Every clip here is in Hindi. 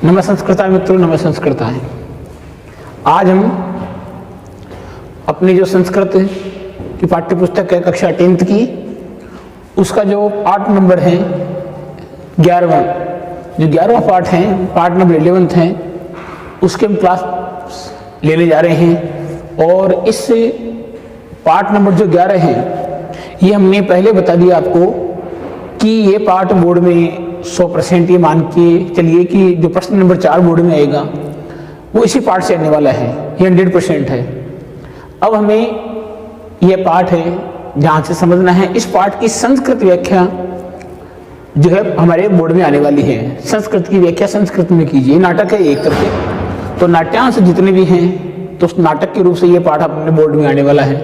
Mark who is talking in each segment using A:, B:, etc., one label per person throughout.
A: नमस्कृता मित्रों, नमस्कृताएं। आज हम अपनी जो संस्कृत की पाठ्य पुस्तक है कक्षा 10th की, उसका जो पाठ नंबर है 11वां, जो 11वां पाठ है, पाठ नंबर 11 है, उसके हम क्लास लेने जा रहे हैं। और इस पाठ नंबर जो 11 है, ये हमने पहले बता दिया आपको कि ये पाठ बोर्ड में 100% ये मान के चलिए कि जो प्रश्न नंबर 4 बोर्ड में आएगा वो इसी पाठ से आने वाला है, ये 100% है। अब हमें ये पाठ है जहाँ से समझना है, इस पाठ की संस्कृत व्याख्या जो है हमारे बोर्ड में आने वाली है। संस्कृत की व्याख्या संस्कृत में कीजिए। नाटक है एक तरह से, तो नाट्यांश जितने भी हैं तो उस नाटक के रूप से ये पाठ अपने बोर्ड में आने वाला है।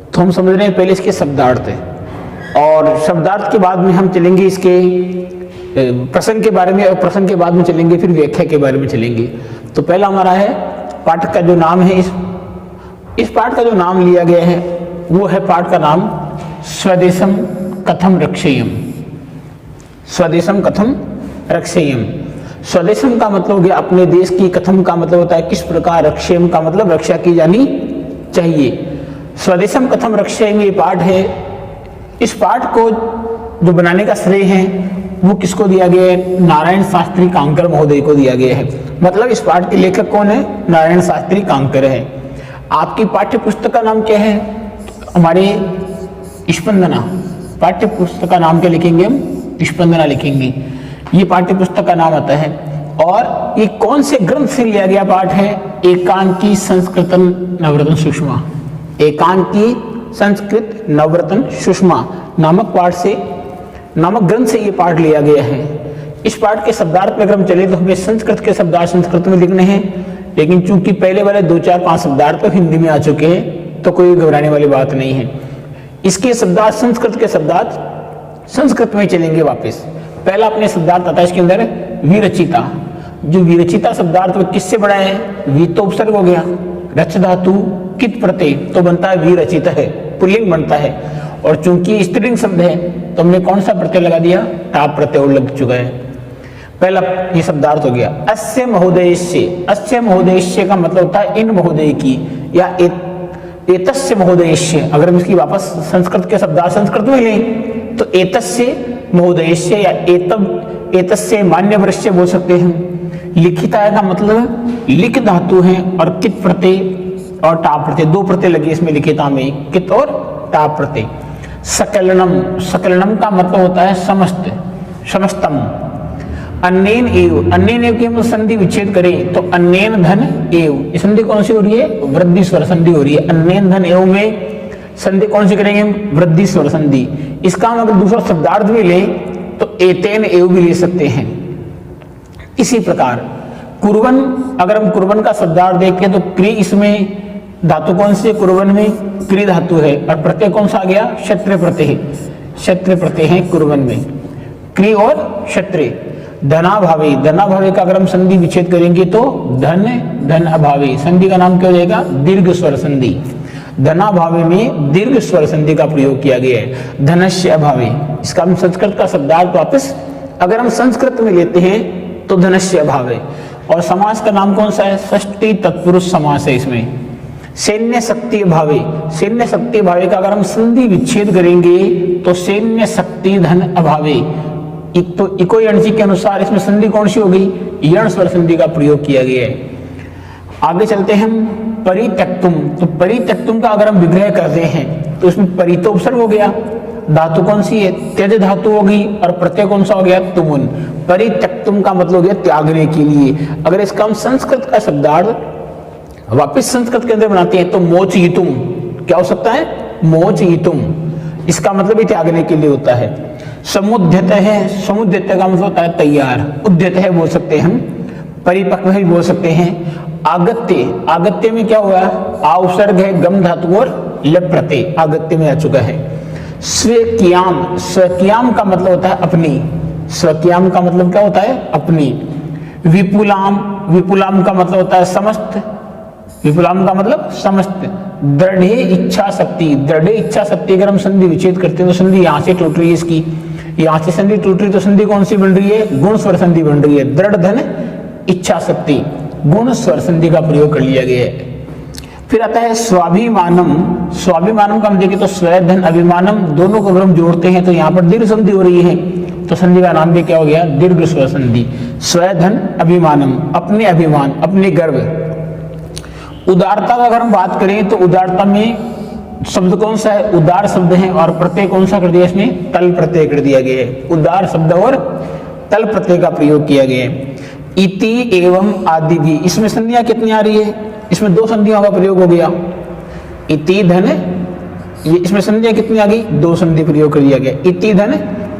A: तो हम समझ रहे हैं पहले इसके शब्दार्थ है, और शब्दार्थ के बाद में हम चलेंगे इसके प्रसंग के बारे में, और प्रसंग के बाद में चलेंगे फिर व्याख्या के बारे में चलेंगे। तो पहला हमारा है पाठ का जो नाम है, इस पाठ का जो नाम लिया गया है वो है, पाठ का नाम स्वदेशम कथम रक्षेयम। स्वदेशम कथम रक्षेयम। स्वदेशम का मतलब हो गया अपने देश की, कथम का मतलब होता है किस प्रकार, रक्षेयम का मतलब रक्षा की जानी चाहिए। स्वदेशम कथम रक्षेयम ये पाठ है। इस पाठ को जो बनाने का श्रेय है वो किसको दिया गया है? नारायण शास्त्री कांकर महोदय को दिया गया है। मतलब इस पाठ के लेखक कौन है? नारायण शास्त्री कांकर है। आपकी पाठ्य पुस्तक का नाम क्या है? हमारे स्पंदना पाठ्य पुस्तक का नाम क्या लिखेंगे हम? स्पंदना लिखेंगे। ये पाठ्य पुस्तक का नाम आता है। और ये कौन से ग्रंथ से लिया गया पाठ है? एकांकी संस्कृतम नवरत्न सुषमा। एकांकी संस्कृत नवरत्न सुषमा नामक पाठ से, नामक ग्रंथ से ये पाठ लिया गया है। इस पाठ के शब्दार्थ में अगर हम चले तो हमें संस्कृत के शब्दार्थ संस्कृत में लिखने हैं, लेकिन चूंकि पहले वाले 2, 4, 5 शब्दार्थ तो हिंदी में आ चुके हैं, तो कोई घबराने वाली बात नहीं है। इसके शब्दार्थ, संस्कृत के शब्दार्थ संस्कृत में चलेंगे वापस। पहला अपने शब्दार्थ आता है इसके अंदर विरचिता। जो विरचिता शब्दार्थ वो किससे बना है? वी तो उपसर्ग हो गया, रच धातु कित प्रत्यय तो बनता है विरचित है, पुल्लिंग बनता है। और चूंकि स्त्रीलिंग शब्द है तो हमने कौन सा प्रत्यय लगा दिया? टाप प्रत्यय और लग चुका है। पहला ये शब्दार्थ हो गया। अस्य महोदयस्य। अस्य महोदयस्य का मतलब होता है इन महोदय की, या एतस्य महोदयस्य। अगर हम इसकी वापस संस्कृत के शब्दार्थ संस्कृत में लें तो एतस्य महोदयस्य या एतस्य मान्यवरस्य बोल सकते हैं। लिखिता का मतलब लिख धातु है, और कित प्रत्यय और टाप प्रत्यय, 2 प्रत्यय लगे इसमें लिखिता में, कित और टाप प्रत्यय। सकलनम। सकलनम का मतलब होता है समस्त, समस्तम। अन्येन एव। अन्येन एव की हम संधि विच्छेद करें तो अन्येन धन एव, संधि कौन सी हो रही है? वृद्धि स्वर संधि हो रही है। अन्येन धन एव में संधि कौन सी करेंगे हम? वृद्धि स्वर संधि। इसका हम अगर दूसरा शब्दार्थ भी लें तो एतेन एव भी ले सकते हैं। इसी प्रकार कुर्वन, अगर हम कुर्वन का शब्दार्थ देखें तो क्री, इसमें धातु कौन सी? कुर्वन में क्री धातु है, और प्रत्यय कौन सा आ गया? क्षत्रिय प्रत्यय। क्षत्रिय प्रत्यय है कुर्वन में, क्री और क्षत्रिय। धनाभावे। धनाभावे का अगर हम संधि विच्छेद करेंगे तो धन, धन अभावे। संधि का नाम क्या हो जाएगा? दीर्घ स्वर संधि। धनाभावे में दीर्घ स्वर संधि का प्रयोग किया गया है। धनस्य अभावे। इसका हम संस्कृत का शब्दार्थ वापस अगर हम संस्कृत में लेते हैं तो धनस्य अभावे। और समास का नाम कौन सा है? षष्ठी तत्पुरुष समास है इसमें। सैन्य शक्ति अभावे। सैन्य शक्ति अभावे का अगर हम संधि विच्छेद करेंगे तो सैन्य शक्ति धन अभावे। तो इको यणसी के अनुसार इसमें संधि कौन सी हो गई? यण स्वर संधि का प्रयोग किया गया है। आगे चलते हैं हम परित्यक्तुम। तो परित्यक्तुम का अगर हम विग्रह करते हैं तो इसमें परि तो उपसर्ग हो गया, धातु कौन सी है? त्यज धातु हो गई, और प्रत्यय कौन सा हो गया? तुमुन। परित्यक्तुम का मतलब हो गया त्यागने के लिए। अगर इसका हम संस्कृत का शब्दार्थ वापिस संस्कृत के अंदर बनाते हैं तो मोचयितुम। क्या हो सकता है? मोचयितुम। इसका मतलब भी त्यागने के लिए होता है। समुद्यत है। समुद्यत का मतलब होता है तैयार। उद्यत है बोल सकते हैं हम, परिपक्व भी बोल सकते हैं। आगत्य। आगत्य में क्या हुआ? आ उपसर्ग है, गम धातु और लप प्रत्यय आगत्य में आ चुका है। स्वकीयाम। स्वकीयाम का मतलब होता है अपनी। स्वकीयाम का मतलब क्या होता है? अपनी। विपुलाम। विपुलाम का मतलब होता है समस्त। विपुलाम का मतलब समस्त। दृढ़ इच्छा शक्ति। दृढ़ इच्छा शक्ति अगर हम संधि विच्छेद करते हैं तो संधि यहाँ से टूट रही है इसकी, यहाँ से संधि टूट रही तो संधि कौन सी बन रही है? गुण स्वर संधि बन रही है। दृढ़ धन इच्छा शक्ति, गुण स्वर संधि का प्रयोग कर लिया गया है। फिर आता है स्वाभिमानम। स्वाभिमानम का हम देखें तो स्व धन अभिमानम दोनों को अगर हम जोड़ते हैं तो यहाँ पर दीर्घ संधि हो रही है, तो संधि का नाम भी क्या हो गया, दीर्घ स्वर संधि। स्व धन अभिमानम, अपने अभिमान, अपने गर्व। उदारता का अगर हम बात करें तो उदारता में शब्द कौन सा है, उदार शब्द है, और प्रत्यय कौन सा कर दिया, इसमें तल प्रत्यय कर दिया गया है। उदार शब्द और तल प्रत्यय का प्रयोग किया गया है। इति एवं आदि भी, इसमें संधियां कितनी आ रही है, इसमें दो संधियों का प्रयोग हो गया। इति धन, ये इसमें संधियां कितनी आ गई, दो संधि प्रयोग कर दिया गया। इति धन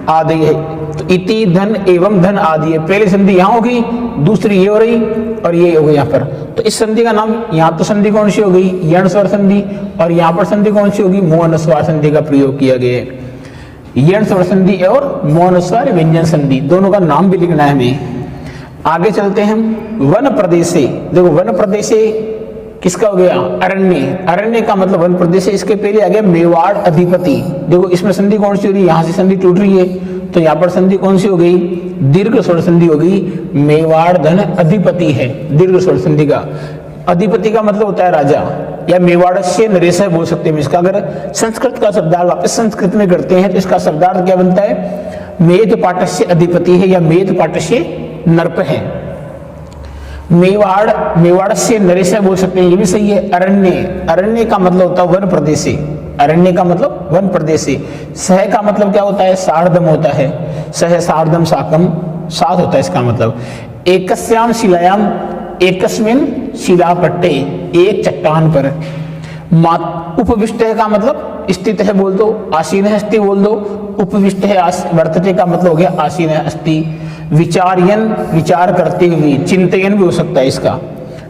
A: आदि है, तो इति धन एवं धन आदि है। पहली संधि यहाँ होगी, दूसरी ये हो रही और ये हो गई यहाँ पर। तो इस संधि का नाम, यहाँ तो संधि कौन सी हो गई, यण स्वर संधि, और यहाँ पर संधि कौन सी होगी, मौन स्वर संधि का प्रयोग किया गया है। यण स्वर संधि और मौन स्वर व्यंजन संधि, दोनों का नाम भी लिखना है हमें। आगे चलते हैं हम वन प्रदेशे। देखो वन प्रदेशे किसका हो गया, अरण्य। अरण्य का मतलब वन प्रदेश है। इसके पहले आ गया मेवाड़ अधिपति। देखो इसमें संधि कौन सी हो रही है, यहाँ से संधि टूट रही है, तो यहाँ पर संधि कौन सी हो गई, दीर्घ स्वर संधि हो गई। मेवाड़ धन अधिपति है, दीर्घ स्वर संधि का। अधिपति का मतलब होता है राजा, या मेवाड़स्य नरेश बोल सकते हैं इसका। अगर संस्कृत का शब्दार्थ वापस संस्कृत में करते हैं तो इसका शब्दार्थ क्या बनता है, मेध पाटस्य अधिपति है, या मेध पाटस्य नर्प है। मेवाड़ से नरेश बोल सकते हैं, ये भी सही है। अरण्य, अरण्य का मतलब होता है वन प्रदेशे। अरण्य का मतलब वन प्रदेशे। सह का मतलब क्या होता है, सार्धम होता है। सह सार्धम साकम, साथ होता है इसका मतलब। एकस्याम शिलायाम, एकस्मिन शिलापट्टे, एक चट्टान पर। उपविष्ट का मतलब स्थित है बोल दो, आसीन है अस्थि बोल दो। उपविष्ट है वर्तते का मतलब हो गया आसीन है अस्थि। विचार्यन, विचार करते हुए। चिंतयन भी हो सकता है इसका।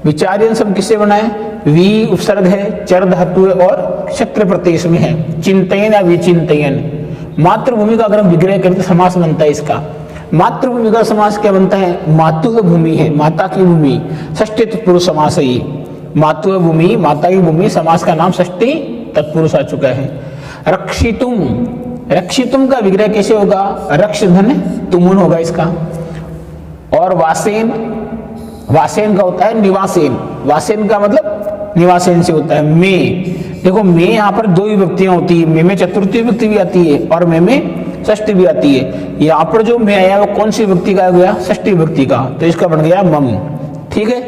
A: विचार्यन शब्द किससे बना है, वी उपसर्ग है, चर धातु है और क्षत्र प्रत्यय इसमें है। चिंतयन या विचिंतयन। मातृभूमि का अगर हम विग्रह करें तो समास बनता है इसका। मातृभूमि का समास क्या बनता है, मातृभूमि है, माता की भूमि। षष्ठी तत्पुरुष समास है ये। मातृभूमि, माता की भूमि, समास का नाम षष्ठी तत्पुरुष आ चुका है। रक्षितुम, रक्षितुम का विग्रह कैसे होगा, रक्ष धन तुमुन होगा इसका। और वासेन, वासेन का होता है निवासेन। वासेन का मतलब निवासेन से होता है। में, देखो में यहाँ पर दो विभक्तियां होती है। में चतुर्थी विभक्ति भी आती है और में षष्ठी भी आती है। यहाँ पर जो में आया वो कौन सी विभक्ति का गया, षष्ठी विभक्ति का, तो इसका बन गया मम। ठीक है।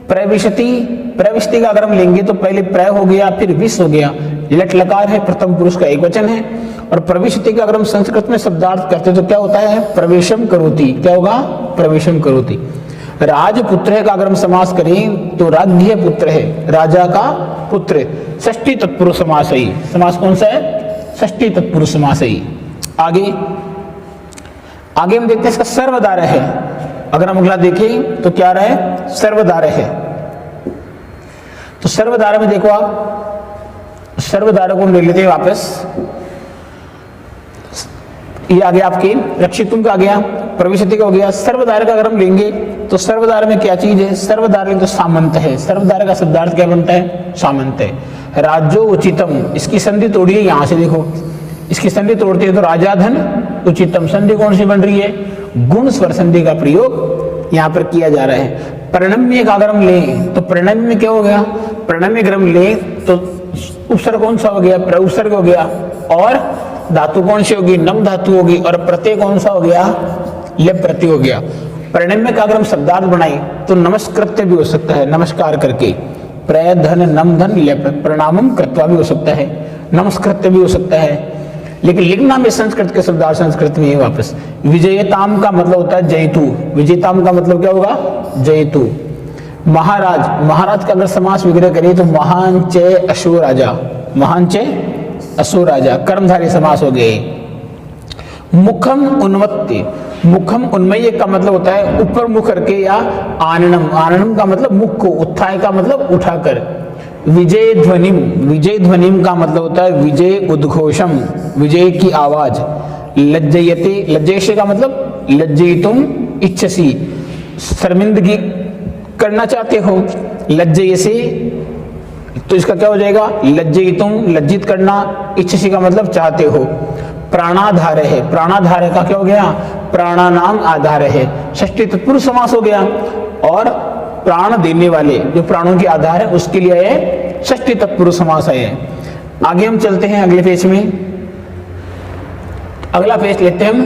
A: प्रविशति, प्रविशति का अगर हम लेंगे तो पहले प्र हो गया, फिर विश हो गया। लट लकार है, प्रथम पुरुष का एक वचन है। और प्रविशति का अगर हम संस्कृत में शब्दार्थ करते तो क्या होता है, प्रवेशम करोति। क्या होगा, प्रवेशम करोति। राजपुत्र का अगर हम समास करें तो राज्य पुत्र है, राजा का पुत्र। षष्ठी तत्पुरुष समास है। समास कौन सा है, षष्ठी तत्पुरुष समास है। आगे आगे हम देखते हैं इसका सर्वधारय है। अगर हम अगला देखें तो क्या रहा है, सर्वधारय है। तो सर्वधारय में देखो आप, सर्वधारय को हम ले लेते हैं वापस। ये आ गया आपके रक्षितुम का आ गया, प्रविशति का हो गया। सर्वधारय का अगर हम लेंगे तो सर्वधारय में क्या चीज है, सर्वधारय तो सामंत है। सर्वधारय का शब्दार्थ क्या बनता है, सामंत है। राज्यो उचितम, इसकी संधि तोड़िए, यहां से देखो इसकी संधि तोड़ते हैं तो राजा धन उचितम। संधि कौन सी बन रही है, गुण स्वर संधि का प्रयोग यहां पर किया जा रहा है। प्रणम्य का अगर हम लें तो प्रणम्य में क्या हो गया, प्रणम्य अगर हम लें तो उपसर्ग कौन सा हो गया, प्रउपसर्ग हो गया। और धातु कौन सी होगी, नम धातु होगी। और प्रत्यय कौन सा हो गया, लेप प्रत्यय हो गया। प्रणम्य का अगर हम शब्दार्थ बनाए तो नमस्कृत्य भी हो सकता है, नमस्कार करके। प्रय धन नम धन लेप, प्रणामम कृत्वा भी हो सकता है, नमस्कृत्य भी हो सकता है। लेकिन लिखना में संस्कृत के शब्दार्थ संस्कृत में है वापस। विजयताम का मतलब होता है जयतु। विजयताम का मतलब क्या होगा, जयतु। महाराज, महाराज का अगर समास विग्रह करें तो महान चे अशो राजा, महान चे अशो राजा, कर्मधारी समास हो गए। मुखम उन्मत्ति, मुखम उन्मय का मतलब होता है ऊपर मुख करके, या आननम, आननम का मतलब मुख को, उत्थाय का मतलब उठाकर। विजय ध्वनिम, विजय ध्वनिम का मतलब होता है विजय उद्घोषम, विजय की आवाज। लज्जयते, लज्जयसे का मतलब लज्जयितुम इच्छसि, शर्मिंदगी करना चाहते हो। लज्जयसे तो इसका क्या हो जाएगा, लज्जयितुम, लज्जित करना। इच्छसि का मतलब चाहते हो। प्राणाधार है, प्राणाधार का क्या हो गया, प्राणानाम आधार है। षष्ठी तत्पुरुष समास हो गया। और प्राण देने वाले, जो प्राणों के आधार है, उसके लिए है षष्ठी तत्पुरुष समास है। आगे हम चलते हैं अगले पेज में। अगला पेज लेते हैं हम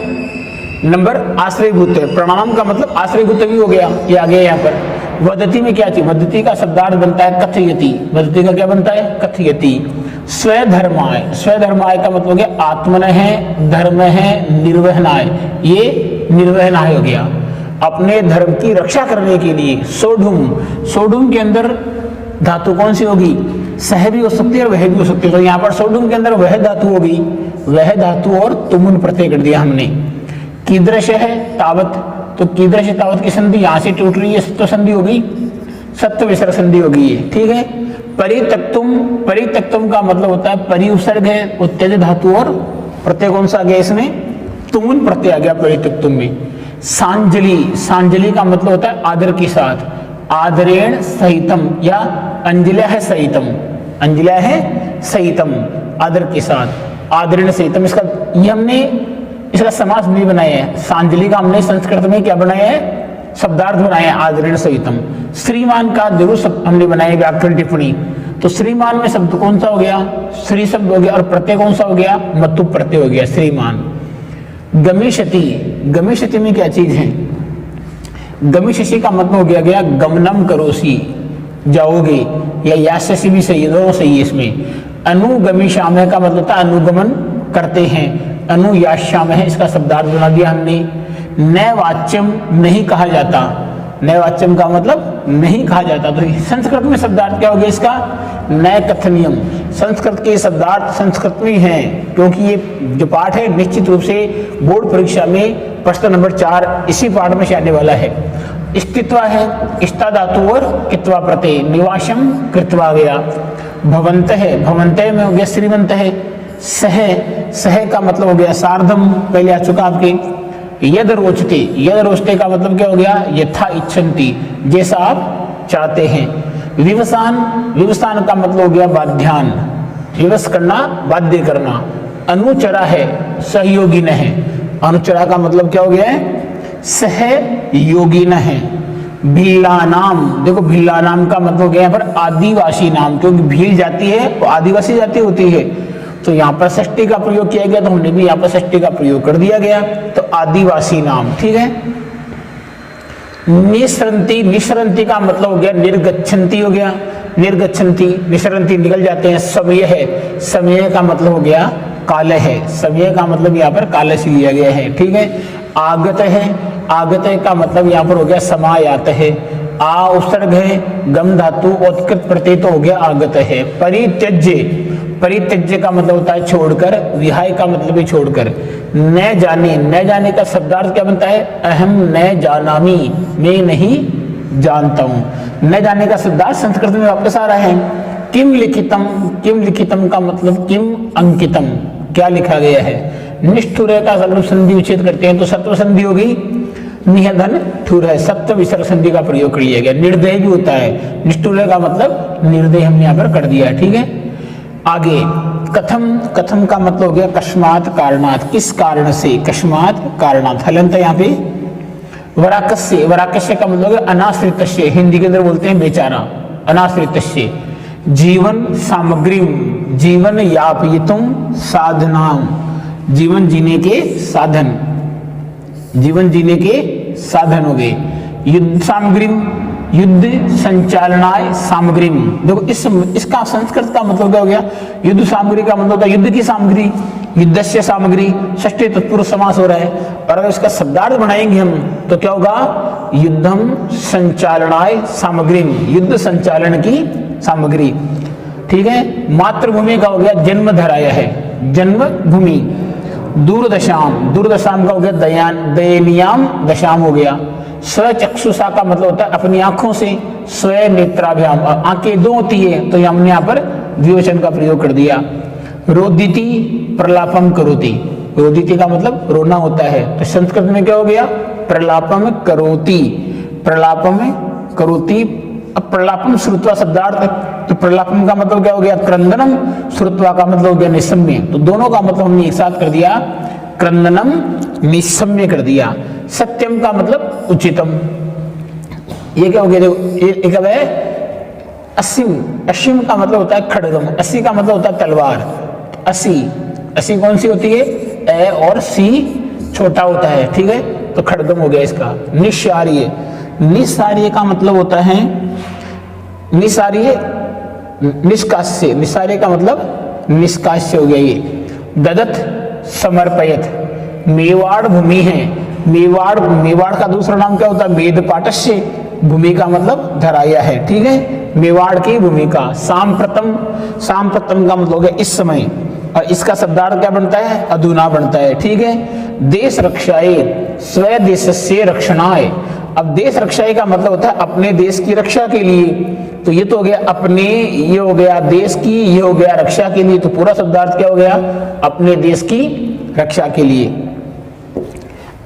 A: नंबर आश्रयभूत। प्रणाम का मतलब आश्रयभूत भी हो गया, ये आ गया यहाँ पर। वदति में क्या चीज, वदति का शब्दार्थ बनता है कथयति। वदति का क्या बनता है, कथयति। स्वधर्माय, स्वधर्माय का मतलब हो गया आत्मन है, धर्म है, निर्वहनाय, ये निर्वहनाय हो गया, अपने धर्म की रक्षा करने के लिए। सोढ़ुम, सोढ़ुम के अंदर धातु कौन सी होगी, सह भी हो सकती है और वह भी हो सकती है। तो यहाँ पर सोढ़ुम के अंदर वह धातु होगी, वह धातु और तुमुन प्रत्यय कर दिया हमने। कीदृश है तावत, तो कीदृश तावत की संधि यहाँ से टूट रही है, सत्व संधि होगी, सत्व विसर्ग संधि होगी ये, ठीक है। परित्यक्तुम, परित्यक्तुम का मतलब होता है परिउपसर्ग है, उत्तेज धातु और प्रत्यय कौन सा आ गया इसमें, तुमुन प्रत्यय आ गया परित्यक्तुम में। सांजलि, सांजलि का मतलब होता है आदर के साथ, आदरेण सहितम या अंजल्या है सहितम, अंजल्या है सहितम, आदर के साथ, आदरेण सहितम। इसका ये हमने इसका समास नहीं बनाया है, सांजलि का हमने संस्कृत में क्या बनाया है, शब्दार्थ बनाया है आदरेण सहितम। श्रीमान का जरूर शब्द हमने बनाया व्याकरण टिप्पणी, तो श्रीमान में शब्द कौन सा हो गया, श्री शब्द हो गया, और प्रत्यय कौन सा हो गया, मतु प्रत्यय हो गया, श्रीमान। गमिष्यति, गमिष्यति में क्या चीज है, गमिष्यसि का मतलब हो गया गमनम करोसी, जाओगे, या यास्यसि भी सही, दोनों सही है इसमें। अनुगमिष्यामः का मतलब था अनुगमन करते हैं, अनुयास्यामः है, इसका शब्दार्थ बना दिया हमने। नैवाच्यम, नहीं कहा जाता, नैवाच्यम का मतलब नहीं कहा जाता, तो संस्कृत में शब्दार्थ क्या हो गया इसका, नय कथनियम। संस्कृत के शब्दार्थ संस्कृत में हैं, क्योंकि ये जो पाठ है निश्चित रूप से बोर्ड परीक्षा में प्रश्न नंबर 4 इसी पाठ में से आने वाला है। स्थित्वा है, इष्टा धातु और कित्वा प्रत्यय, निवासम कृत्वा गया। भवंत है, भवंत में हो गया श्रीमंत है। सह, सह का मतलब हो गया सार्धम, पहले आ चुका आपके। यद रोचते, यद रोचते का मतलब क्या हो गया, यथा इच्छन्ति, जैसा आप चाहते हैं। विवसान, विवसान का मतलब हो गया बाध्यान, विवश करना, बाध्य करना। अनुचरा है, सहयोगी न है, अनुचरा का मतलब क्या हो गया है, सहयोगी न है। भीला नाम, देखो भीला नाम का मतलब हो गया यहाँ पर आदिवासी नाम, क्योंकि भील जाती है वो आदिवासी जाति होती है, तो यहाँ पर षष्ठी का प्रयोग किया गया, तो हमने भी यहाँ पर षष्ठी का प्रयोग कर दिया गया, तो आदिवासी नाम, ठीक है। निसरंती, निसरंती का मतलब हो गया निर्गच्छन्ति हो गया, निर्गच्छन्ति, निसरंती निकल जाते हैं। समय है, समय का मतलब हो गया काल है, समय का मतलब यहाँ पर काल से लिया गया है, ठीक है। आगत है, आगत का मतलब यहाँ पर हो गया समायात है। आ उपसर्ग है, गम धातु उत्कृत प्रत्यय तो हो गया आगत है। परित्यज्य, परित्यज्य का मतलब होता है छोड़कर, विहाय का मतलब भी छोड़कर। न जाने, न जाने का शब्दार्थ क्या बनता है, अहम न जानामि, मैं नहीं जानता हूं। न जाने का शब्दार्थ संस्कृत में वापस आ रहा है। किम लिखितम, किम लिखितम का मतलब किम अंकितम, क्या लिखा गया है। निष्ठुर का अगर संधि विच्छेद करते हैं तो सत्व संधि होगी, निधन ठुर है, सत्व विसर्ग संधि का प्रयोग कर लिया गया। निर्दय भी होता है, निष्ठुर का मतलब निर्दय हमने यहाँ पर कर दिया है, ठीक है। आगे कथम, कथम का मतलब हो गया कस्मात कारणात, किस कारण से, कस्मात कारणात, हलंत यहाँ पे। वराकस्य, वराकस्य का मतलब है अनाश्रितस्य, हिंदी के अंदर बोलते हैं बेचारा, अनाश्रितस्य। जीवन सामग्री, जीवन यापयितुम साधनाम, जीवन जीने के साधन, जीवन जीने के साधन हो गए। युद्ध सामग्री, युद्ध संचालनाय सामग्री, देखो इसका संस्कृत का मतलब क्या हो गया, युद्ध सामग्री का मतलब होता है युद्ध की सामग्री, युद्धस्य सामग्री, षष्ठी तत्पुरुष समास हो रहा है। और अगर इसका शब्दार्थ बनाएंगे हम तो क्या होगा, युद्धम संचालनाय सामग्री, युद्ध संचालन की सामग्री, ठीक है। मातृभूमि का हो गया जन्म धराया है, जन्मभूमि। दूरदशाम, दूरदशाम का हो गया दयान, दयनीयाम दशाम हो गया। स्वचक्षुषा का मतलब होता है अपनी आंखों से, स्व नेत्राभ्याम, आंखें दो होती है तो हमने यहाँ पर द्विवचन का प्रयोग कर दिया। रोदिति प्रलापम करोति, रोदिति का मतलब रोना होता है, तो संस्कृत में क्या हो गया, प्रलापम करोति, प्रलापम करोति। अब प्रलापम श्रुत्वा शब्दार्थ, तो प्रलापम का मतलब क्या हो गया, क्रंदनम, श्रुत्वा का मतलब हो गया निसम्य, तो दोनों का मतलब हमने एक साथ कर दिया, क्रंदनम निसम्य कर दिया। सत्यम का मतलब उचितम, ये क्या हो गया, देखो ये कब है, असीम। असीम का मतलब होता है खड्गम, अस्सी का मतलब होता है तलवार। अस्सी, अस्सी कौन सी होती है, ए और सी छोटा होता है, ठीक है, तो खड्गम हो गया इसका। निस्सार्य, निस्सार्य का मतलब होता है, निस्सार्य निष्कास्य, निस्सार्य का मतलब निष्कास्य हो गया ये। ददत समर्पयत, मेवाड़ भूमि है, मेवाड़, मेवाड़ का दूसरा नाम क्या होता है, मेदपाटस्य, भूमि का मतलब धराया है, ठीक है, मेवाड़ की भूमिका। सांप्रतम, सांप्रतम का मतलब हो गया इस समय, और इसका शब्दार्थ क्या बनता है, अधुना बनता है, ठीक है। देश रक्षाए, स्व देशस्य रक्षणाय, अब देश रक्षाए का मतलब होता है अपने देश की रक्षा के लिए, तो ये तो हो गया अपने, ये हो गया देश की, ये हो गया रक्षा के लिए, तो पूरा शब्दार्थ क्या हो गया, अपने देश की रक्षा के लिए।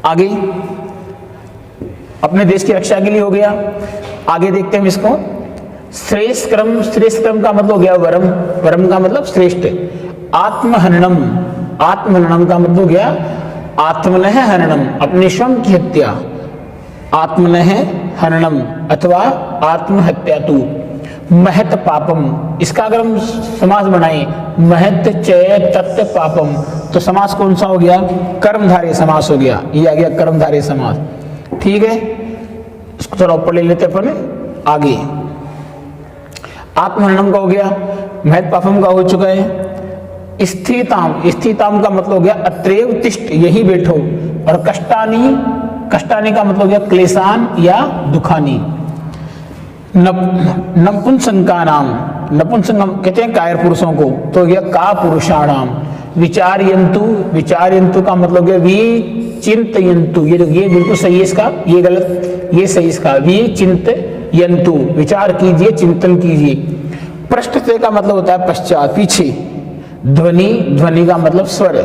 A: आगे अपने देश की रक्षा के लिए हो गया। आगे देखते हैं इसको, श्रेष्ठ क्रम, श्रेष्ठ क्रम का मतलब हो गया वरम, वरम का मतलब श्रेष्ठ। आत्महननम, आत्महननम का मतलब हो गया आत्मनः हननम, अपने स्वयं की हत्या, आत्मनः हननम अथवा आत्महत्या तु। महत पापम, इसका अगर हम समास बनाए, महत चय तत्व पापम, तो समास कौन सा हो गया, कर्मधारय समास हो गया, ये आ गया कर्मधारय समास, ठीक है। इसको थोड़ा ऊपर ले लेते अपन आगे। आत्महननम का हो गया, महत पापम का हो चुका है। स्थिताम, स्थिताम का मतलब हो गया अत्रैव तिष्ठ, यही बैठो, और कष्टानी, कष्टानी का मतलब हो गया क्लेशान या दुखानी। नपुंसका नाम, नपुंसक कहते हैं कायर पुरुषों को, तो हो गया का पुरुषाणाम। विचारयंतु, विचारयंतु का मतलब हो गया विचिंतयंतु, ये बिल्कुल सही है इसका, ये गलत, ये सही इसका, विचिंतयंतु, विचार कीजिए, चिंतन कीजिए। पृष्ठते का मतलब होता है पश्चात, पीछे। ध्वनि, ध्वनि का मतलब स्वर।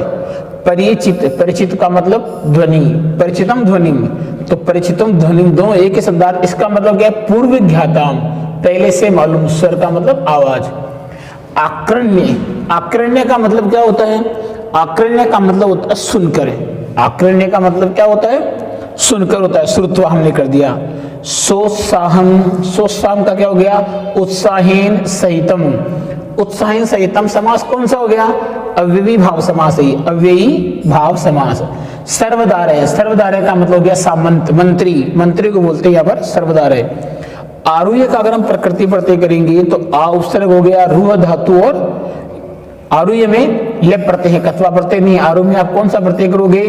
A: परिचित, परिचित का मतलब ध्वनि, परिचितम ध्वनि, तो परिचितम ध्वनि दोनों एक ही शब्दार्थ, इसका मतलब क्या है, पूर्व ज्ञाताम, पहले से मालूम, स्वर का मतलब आवाज। आक्रण्य, आक्रण्य का मतलब क्या होता है, आक्रण्य का मतलब होता है सुनकर, आक्रण्य का मतलब क्या होता है, सुनकर होता है, श्रुत्वा हमने कर दिया। सोत्साहम, सोत्साहम का क्या हो गया, उत्साहीन सहितम, उत्साहीन सहितम समास कौन सा हो गया, अव्ययी भाव समास है, अव्ययी भाव समास। सर्वदारय, सर्वदारय का मतलब हो गया सामंत, मंत्री, मंत्री को बोलते हैं यहाँ पर सर्वदारय। आरुह्य का अगर हम प्रकृति प्रत्यय करेंगे तो आ उपसर्ग हो गया रूह धातु, और आरुह्य में लेप प्रत्यय है, कत्वा प्रत्यय नहीं। आरुह्य में आप कौन सा प्रत्यय करोगे,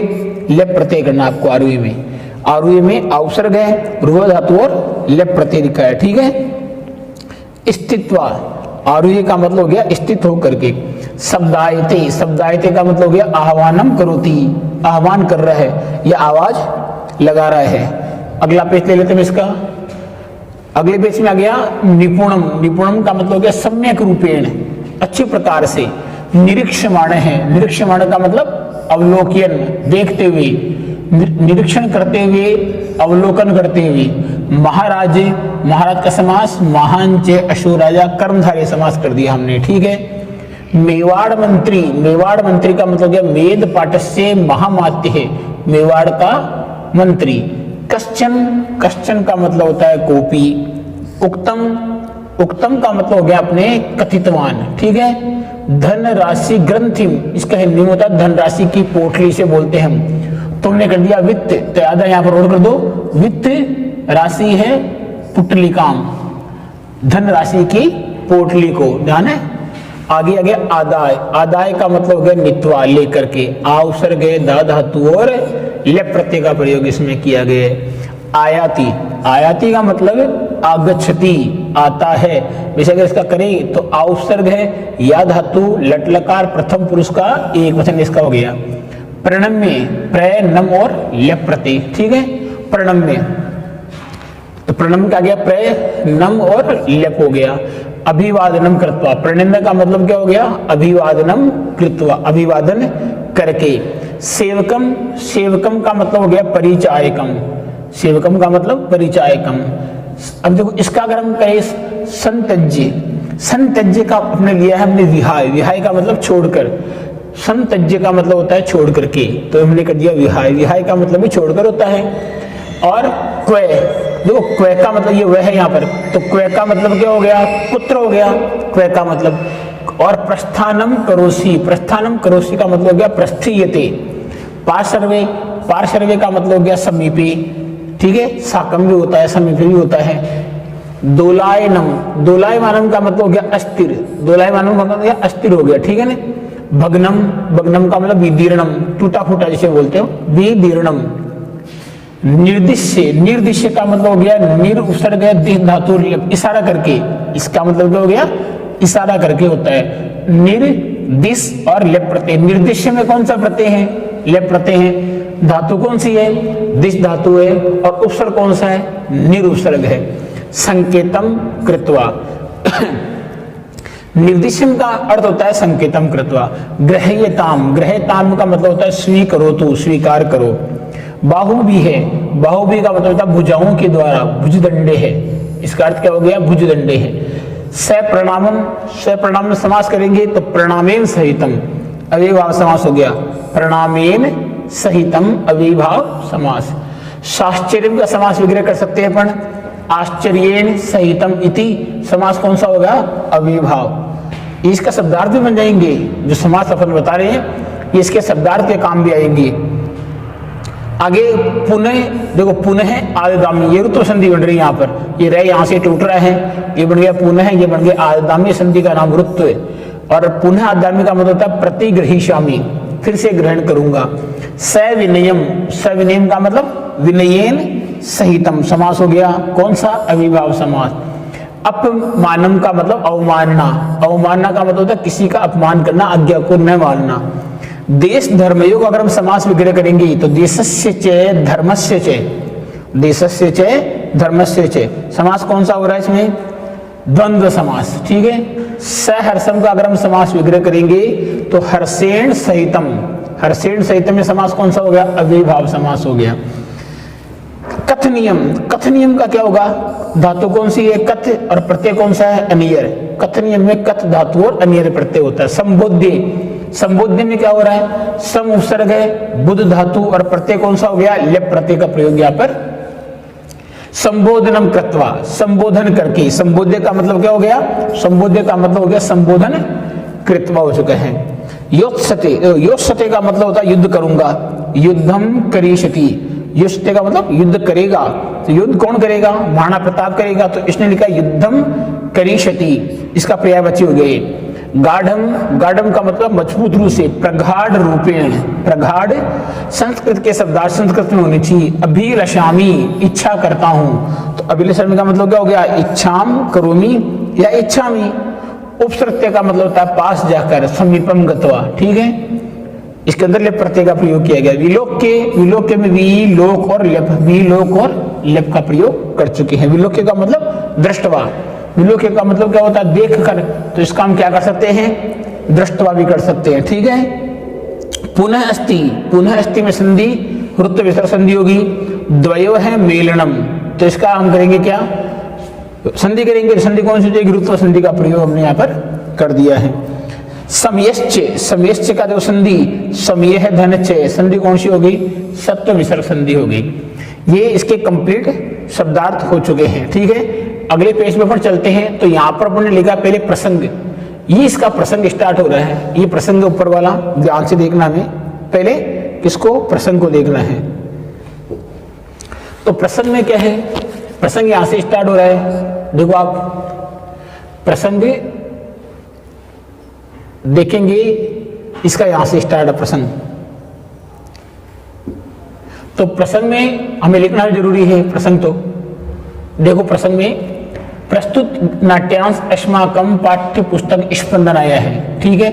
A: लेप प्रत्यय करना आपको आरुह्य में, आरुह्य में आ उपसर्ग है, रूह धातु और लेप प्रत्यय लिखा है, ठीक है। स्थित्वा, आरुह्य का मतलब हो गया स्थित होकर के। शब्दायते, शब्दायते का मतलब हो गया आह्वानम करोति, आह्वान कर रहा है या आवाज लगा रहा है। अगला पेज ले लेते हैं इसका, अगले पेज में आ गया निपुणम, निपुणम का मतलब हो गया सम्यक रूपेण, अच्छी प्रकार से। निरीक्षमाण है, निरीक्षमाण का मतलब अवलोकन, देखते हुए, निरीक्षण करते हुए, अवलोकन करते हुए। महाराज, महाराज का समास महान चे अशु राजा, कर्मधारय समास कर दिया हमने, ठीक है। मेवाड़ मंत्री, मेवाड़ मंत्री का मतलब क्या, मेद पाटस्य महामात्य है, मेवाड़ का मंत्री। कश्चन, कश्चन का मतलब होता है कोपी। उक्तम, उक्तम का मतलब हो गया अपने कथितवान, ठीक है। धन राशि ग्रंथिम, इसका हिंदी में होता है धन राशि की पोटली से बोलते हैं हम, तुमने कर दिया वित्त, तो याद है यहाँ पर और कर दो, वित्त राशि है पुटलिकाम, धन राशि की पोटली को, ध्यान है। आगे आगे आदाय, आदाय का मतलब हो गया नित्वा, लेकर के। आ उपसर्ग है, दा धातु और लेप प्रत्यय का प्रयोग इसमें किया गया है। आयाति, आयाति का मतलब आगच्छति, आता है। वैसे अगर इसका करें तो आ उपसर्ग है, या धातु लट लकार प्रथम पुरुष का एक वचन इसका हो गया। प्रणम्य, प्रय नम और लेप प्रत्यय, ठीक है। प्रणम्य, तो प्रणम का गया प्रय नम और लेप हो गया। अभिवादनम कृत्वा, प्रणम्य का मतलब क्या हो गया, अभिवादनम कृत्वा, अभिवादन करके। सेवकम, सेवकम का मतलब हो गया परिचायकम, सेवकम का मतलब परिचायकम। अब देखो इसका अगर हम कहें संतज्य, संतज्य का अपने लिया है हमने विहाय, विहाय का मतलब छोड़कर, संतज्य का मतलब होता है छोड़ करके, तो हमने कर दिया विहाय, विहाय का मतलब भी छोड़कर होता है। और क्वय, देखो क्वे का मतलब ये वह है यहाँ पर, तो क्वे का मतलब क्या हो गया, पुत्र हो गया क्वे का मतलब। और प्रस्थानम करोसी, प्रस्थानम करोसी का मतलब हो गया प्रस्थीयते। पार्श्वे, पार्श्वे का मतलब हो गया समीपे, ठीक है, साकम भी होता है समीपे भी होता है। दोलायनम, दोलायमानम का मतलब हो गया अस्थिर, दोलायमानम का मतलब हो गया अस्थिर हो गया, ठीक है ना। भग्नम, भग्नम का मतलब विदीर्णम, टूटा फूटा जिसे बोलते हो, विदीर्णम। निर्दिश्य, निर्दिश्य का मतलब हो गया निर उपसर्ग है दिश धातु इशारा करके, इसका मतलब क्या हो गया, इशारा करके होता है। निर, दिश और लेप प्रत्यय। निर्दिश्य में कौन सा प्रत्यय है, लेप प्रत्यय है। धातु कौन सी है, दिश धातु है, और उपसर्ग कौन सा है, निर उपसर्ग है। संकेतम कृत्वा निर्दिश्यम का अर्थ होता है संकेतम कृत्वा। ग्रह्यताम, ग्रह्यताम का मतलब होता है स्वीकरोतु, स्वीकार करो। बाहु भी है, बाहु भी का मतलब होता है भुजाओं के द्वारा, भुजदंडे है, इसका अर्थ क्या हो गया, भुजदंडे है। सप्रणामम, सप्रणाम में समास करेंगे तो प्रणामेन सहितम, अविभाव समास हो गया, प्रणामेन सहितम अविभाव समास। साश्चर्य का समास वगैरह कर सकते हैं अपन, आश्चर्येन सहितम इति, समास कौन सा होगा, अविभाव। इसका शब्दार्थ भी बन जाएंगे, जो समास अपन बता रहे हैं ये इसके शब्दार्थ के काम भी आएंगे। आगे पुनः, देखो पुनः है आदिदामी, ये ऋतु संधि बन रही है यहाँ पर, ये रह यहाँ से टूट रहा है, ये बन गया पुनः, ये बन गया आदिदामी, संधि का नाम ऋतु है। और पुनः आदिदामी का मतलब होता है प्रतिगृहीष्यामि, फिर से ग्रहण करूंगा। सविनयम, सविनयम का मतलब विनयेन सहितम, समास हो गया कौन सा, अविभाव समास। अपमानम का मतलब अवमानना, अवमानना का मतलब होता है किसी का अपमान करना, आज्ञा को न मानना। देश धर्मयोग अगर हम समास वगैरह करेंगे तो देशस्य च धर्मस्य च, देशस्य च धर्मस्य च, समास कौन सा हो रहा है इसमें, द्वंद्व समास, ठीक है। सहर्षम का अगर हम समास वगैरह करेंगे तो हर्षेण सहितम, हर्षेण सहितम में समास कौन सा हो गया, अविभाव समास हो गया। कथनियम, कथनियम का क्या होगा, धातु कौन सी है, कथ, और प्रत्यय कौन सा है, अनियर। कथनियम में कथ धातु और अनियर प्रत्यय होता है। संबोध्य, संबोध्य में क्या हो रहा है, सम उपसर्ग है, बुध धातु और प्रत्यय कौन सा हो गया, लेप प्रत्यय का प्रयोग यहाँ पर। संबोधनम कृत्वा, संबोधन करके, संबोध्य का मतलब क्या हो गया, संबोध्य का मतलब हो गया संबोधन कृत्वा हो चुका है। योत्सते, योत्सते का मतलब होता है युद्ध करूंगा, युद्धम करिष्यति, युष्टे का मतलब युद्ध करेगा, तो युद्ध कौन करेगा, महाराणा प्रताप करेगा, तो इसने लिखा युद्धम करिष्यति, इसका पर्यायवाची हो गए। गाढ़म, गाढ़म का मतलब मजबूत रूप से, प्रगाढ़ रूपेण, प्रगाढ़ संस्कृत के शब्दार्थ संस्कृत में होने चाहिए। अभिलषामि, इच्छा करता हूं, तो अभिलषामि का मतलब क्या हो गया, इच्छाम करोमि या इच्छामि। उपसर्ग का मतलब होता है पास जाकर, समीपम गत्वा, ठीक है, इसके अंदर लेप प्रत्यय का प्रयोग किया गया। विलोक्य, विलोक्य में विलोक और लेप, विलोक और लेप का प्रयोग कर चुके हैं। विलोक्य का मतलब दृष्टवा, विलोक्य का मतलब क्या होता है, देख कर, तो इसका हम क्या कर सकते हैं, दृष्टवा भी कर सकते हैं, ठीक है। पुनः अस्ति, पुनः अस्ति में संधि ऋत्व विसर्ग संधि होगी। द्वयो है मेलनम, तो इसका हम करेंगे क्या, संधि करेंगे, संधि कौन सी हो जाएगी, ऋत्व संधि का प्रयोग हमने यहाँ पर कर दिया है। समयश्च, समयश्च का देखो संधि, समय है धनच, संधि कौन सी होगी, सत्व विसर्ग संधि होगी। ये इसके कंप्लीट शब्दार्थ हो चुके हैं, ठीक है। अगले पेज में पर चलते हैं, तो यहाँ पर अपने लिखा पहले प्रसंग, ये इसका प्रसंग स्टार्ट हो रहा है, ये प्रसंग ऊपर वाला ध्यान से देखना, हमें पहले किसको, प्रसंग को देखना है। तो प्रसंग में क्या है, प्रसंग यहां से स्टार्ट हो रहा है, देखो आप प्रसंग देखेंगे, इसका यहां से स्टार्ट है प्रसंग। तो प्रसंग में हमें लिखना जरूरी है, प्रसंग तो देखो, प्रसंग में प्रस्तुत नाट्यांश अस्माकम पाठ्य पुस्तक स्पंदन आया है, ठीक है।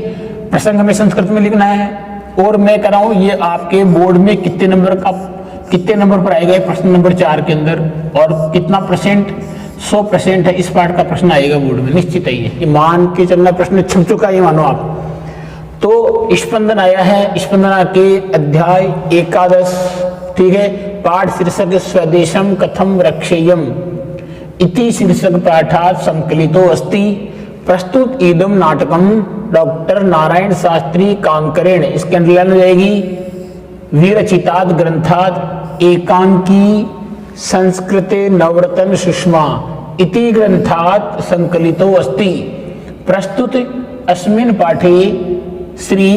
A: प्रसंग हमें संस्कृत में लिखना है, और मैं कह रहा हूं ये आपके बोर्ड में कितने नंबर का, कितने नंबर पर आएगा, प्रश्न नंबर 4 के अंदर, और कितना परसेंट, 100% है, इस पार्ट का प्रश्न आएगा बोर्ड में, निश्चित है ये मान के चलना, प्रश्न छप चुका है मानो आप। तो स्पंदन आया है, स्पंदन के अध्याय 11, ठीक है। पाठ शीर्षक स्वदेशम कथम रक्षेयम इति शीर्षक पाठात् संकलितो अस्ति। प्रस्तुत इदम नाटकम डॉक्टर नारायण शास्त्री कांकरेण, इसके अंदर लाइन हो जाएगी, विरचितात् ग्रंथात् एकांकी संस्कृते नवरत्न सुषमा इति ग्रंथात् संकलितो अस्ति। प्रस्तुत अस्मिन् पाठे श्री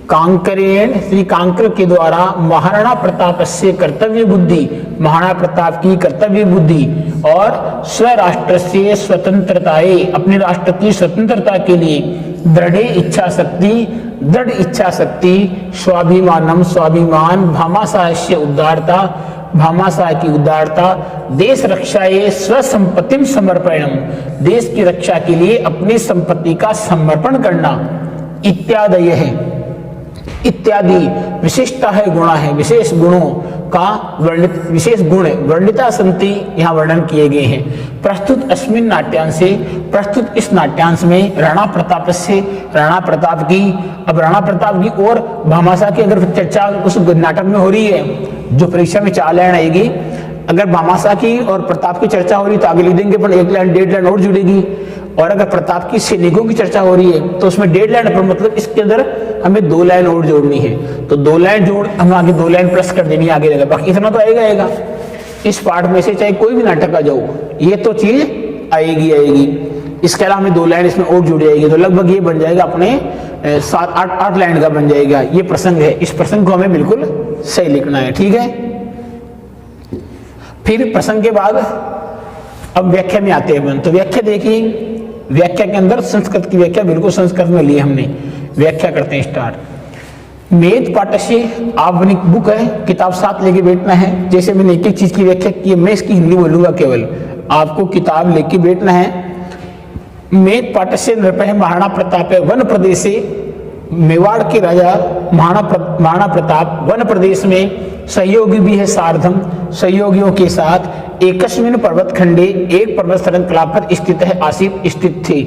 A: कांकर के द्वारा महाराणा प्रताप से कर्तव्य बुद्धि, महाराणा प्रताप की कर्तव्य बुद्धि और स्वराष्ट्र से स्वतंत्रताए, अपने राष्ट्र की स्वतंत्रता के लिए दृढ़ इच्छा शक्ति, स्वाभिमानम स्वाभिमान, भामाशाह उदारता, भामाशाह की उदारता, देश रक्षाए स्वसंपत्तिम समर्पणम, देश की रक्षा के लिए अपनी संपत्ति का समर्पण करना, इत्यादि विशिष्टता है, गुणा है, विशेष गुणों का विशेष गुण वर्णिता संति यहाँ वर्णन किए गए हैं। प्रस्तुत अस्मिन नाट्यांशे, प्रस्तुत इस नाट्यांश में राणा प्रताप से, राणा प्रताप की, अब राणा प्रताप की और भामाशाह की अगर चर्चा उस नाटक में हो रही है जो परीक्षा में 4 लाइन आएगी, अगर भामाशाह की और प्रताप की चर्चा हो रही है तो आगे लिख देंगे पर 1 लाइन 1.5 लाइन और जुड़ेगी, और अगर प्रताप की सैनिकों की चर्चा हो रही है तो उसमें 1.5 लाइन पर मतलब इसके अंदर हमें 2 लाइन और जोड़नी है, तो 2 लाइन जोड़ हम आगे 2 लाइन प्लस कर देनी आगे रहेगा, बाकी इतना तो आएगा। इस पार्ट में से चाहे कोई भी नाटक आ जाओ ये तो चीज आएगी। इसके अलावा हमें 2 लाइन इसमें और जुड़ जाएगी, तो लगभग ये बन जाएगा अपने 7-8 लाइन का बन जाएगा। ये प्रसंग है, इस प्रसंग को हमें बिल्कुल सही लिखना है, ठीक है। फिर प्रसंग के बाद अब व्याख्या में आते हैं, तो व्याख्या देखिए, व्याख्या के अंदर संस्कृत की व्याख्या बिल्कुल संस्कृत में ली हमने। व्याख्या करते हैं स्टार्ट। मेद पाठ्य आपने बुक है, किताब साथ लेके बैठना है। जैसे मैंने एक एक चीज की व्याख्या की है, मैं इसकी हिंदी बोलूंगा, केवल आपको किताब लेके बैठना है। मेद पाठ्य नृपय महाराणा प्रताप है वन प्रदेश से, मेवाड़ के राजा महाराणा प्रताप वन प्रदेश में सहयोगी भी है सार्धम, सहयोगियों के साथ एकस्मिन पर्वत खंडे, एक पर्वत श्रृंखला पर स्थित है, आसिफ स्थित थे।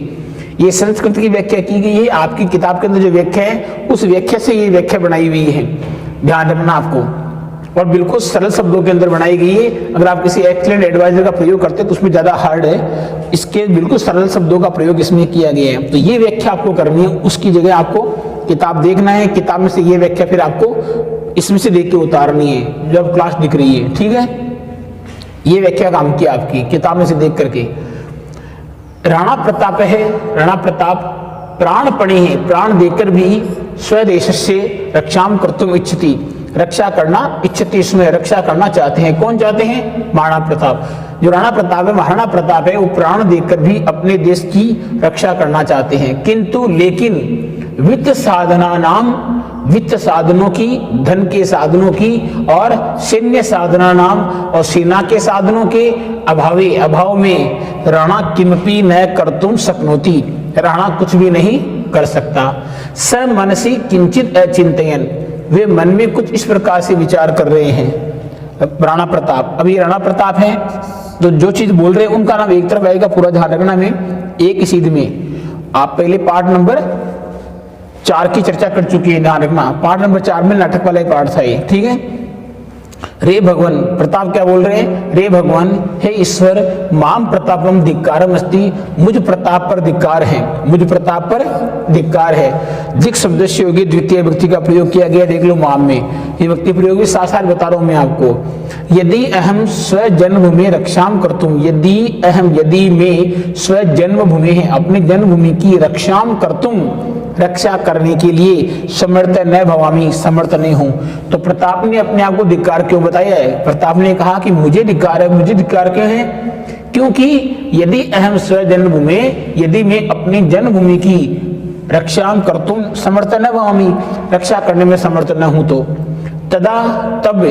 A: ये संस्कृत की व्याख्या की गई है। आपकी किताब के अंदर जो व्याख्या है उस व्याख्या से ये व्याख्या बनाई हुई है, ध्यान रखना आपको, और बिल्कुल सरल शब्दों के अंदर बनाई गई है। अगर आप किसी एक्सीलेंट एडवाइजर का प्रयोग करते हैं तो उसमें ज्यादा हार्ड है, इसके बिल्कुल सरल शब्दों का प्रयोग इसमें किया गया है। तो ये व्याख्या आपको करनी है, उसकी जगह आपको किताब देखना है, किताब में से ये व्याख्या फिर आपको इसमें से देख के उतारनी है जब क्लास दिख रही है, ठीक है। ये व्याख्या काम की आपकी किताब में से देख करके। राणा प्रताप है, राणा प्रताप प्राणपणे है, प्राण देकर भी स्वदेश से रक्षाम कर्तुम इच्छति, रक्षा करना इच्छति, इसमें रक्षा करना चाहते हैं। कौन चाहते हैं? महाराणा प्रताप। जो राणा प्रताप है, महाराणा प्रताप है, वो प्राण देकर भी अपने देश की रक्षा करना चाहते हैं। किंतु लेकिन वित्त साधना नाम, वित्त साधनों की, धन के साधनों की, और सैन्य साधना नाम, और सेना के साधनों के अभाव में राणा किमपि न कर्तुम शक्नोति, राणा कुछ भी नहीं कर सकता। स मनसी किंचित अचिंतयन, वे मन में कुछ इस प्रकार से विचार कर रहे हैं। राणा प्रताप, अभी राणा प्रताप है तो जो चीज बोल रहे हैं उनका नाम एक तरफ आएगा, पूरा ध्यान रखना में, एक सीध में। आप पहले पार्ट नंबर 4 की चर्चा कर चुकी है, ध्यान रखना। पार्ट नंबर 4 में नाटक वाला पार्ट था ये, ठीक है। रे भगवान, प्रताप क्या बोल रहे हैं? रे भगवान, हे ईश्वर, माम प्रतापम धिक्कारम अस्ति, मुझ प्रताप पर धिक्कार है, मुझ प्रताप पर धिक्कार है। जिक शब्द से योगी द्वितीय व्यक्ति का प्रयोग किया गया, देख लो माम में, ये व्यक्ति प्रयोग भी साथ बता रहा हूं मैं आपको। यदि अहम स्व जन्मभूमि रक्षाम करतुम, यदि मैं स्व जन्मभूमि है, अपने जन्मभूमि की रक्षाम करतुम, रक्षा करने के लिए समर्थ न भवामी, समर्थ नहीं हूं। तो प्रताप ने अपने आप को धिक्कार क्यों बताया है? प्रताप ने कहा कि मुझे धिक्कार है, मुझे धिक्कार क्यों है? क्योंकि यदि अहम स्व जन्मभूमि, यदि मैं अपनी जन्मभूमि की रक्षा करतुम समर्थ न भवामी, रक्षा करने में समर्थ न हूं, तो तदा तब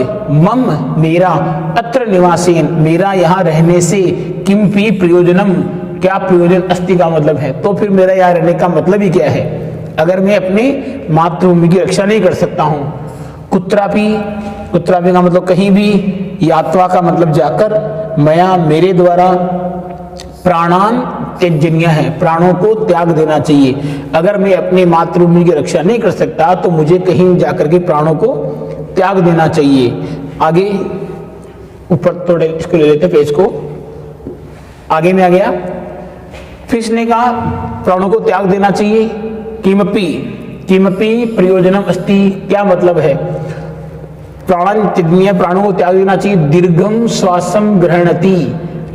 A: मम मेरा अत्र निवासेन, मेरा यहाँ रहने से किमपि प्रयोजनम, क्या प्रयोजन अस्ति का मतलब है, तो फिर मेरा यहाँ रहने का मतलब ही क्या है अगर मैं अपनी मातृभूमि की रक्षा नहीं कर सकता हूं। कुत्रापि, कुत्रापि का मतलब कहीं भी, यात्रा का मतलब जाकर, मया मेरे द्वारा, प्राणान त्यजनीय है, प्राणों को त्याग देना चाहिए। अगर मैं अपनी मातृभूमि की रक्षा नहीं कर सकता तो मुझे कहीं जाकर के प्राणों को त्याग देना चाहिए। आगे ऊपर थोड़े इसको ले लेते पेज को, आगे में आ गया। फिर इसने कहा प्राणों को त्याग देना चाहिए। किमपि, किमपि प्रयोजनम अस्ति, क्या मतलब है? प्राण तिग्मीय प्राणों को त्याग देना चाहिए। दीर्घम श्वासम ग्रहणति,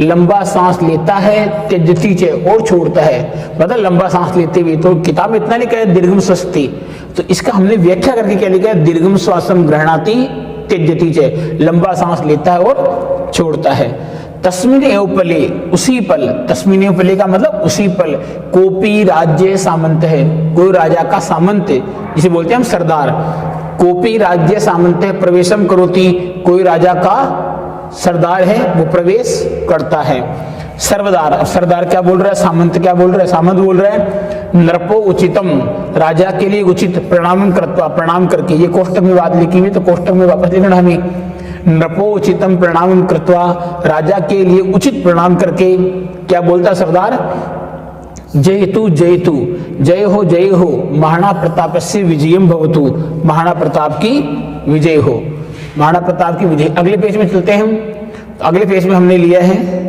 A: लंबा सांस लेता है, त्यजति च और छोड़ता है, मतलब लंबा सांस लेते हुए। तो किताब में इतना लिखा है दीर्घम स्वस्ति, तो इसका हमने व्याख्या करके क्या लिखा है, दीर्घम श्वासम ग्रहणाति त्यजति च, लंबा सांस लेता है और छोड़ता है। तस्मिन एव पले, उसी पल, तस्मिन एव पले का मतलब उसी पल, कोपी राज्य सामंत है, कोई राजा का सामंत, जिसे बोलते हैं हम सरदार, कोपी राज्य सामंत है, प्रवेशम करोति, कोई राजा का सरदार है वो प्रवेश करता है। सर्वदार, अब सरदार क्या बोल रहा है, सामंत क्या बोल रहा है, सामंत बोल रहा है नृपो उचितम, राजा के लिए उचित, प्रणाम कृत्वा, प्रणाम करके, ये कोष्टक में बात लिखी हुई तो कोष्टक में वापस लिखना हमें, नृपो उचितम प्रणाम कृत्वा, राजा के लिए उचित प्रणाम करके क्या बोलता सरदार, जयतु जयतु, जय हो महाराणा प्रताप से विजयम भवतु, महाराणा प्रताप की विजय हो, महाराणा प्रताप की विजय। अगले पेज में चलते हैं हम, तो अगले पेज में हमने लिया है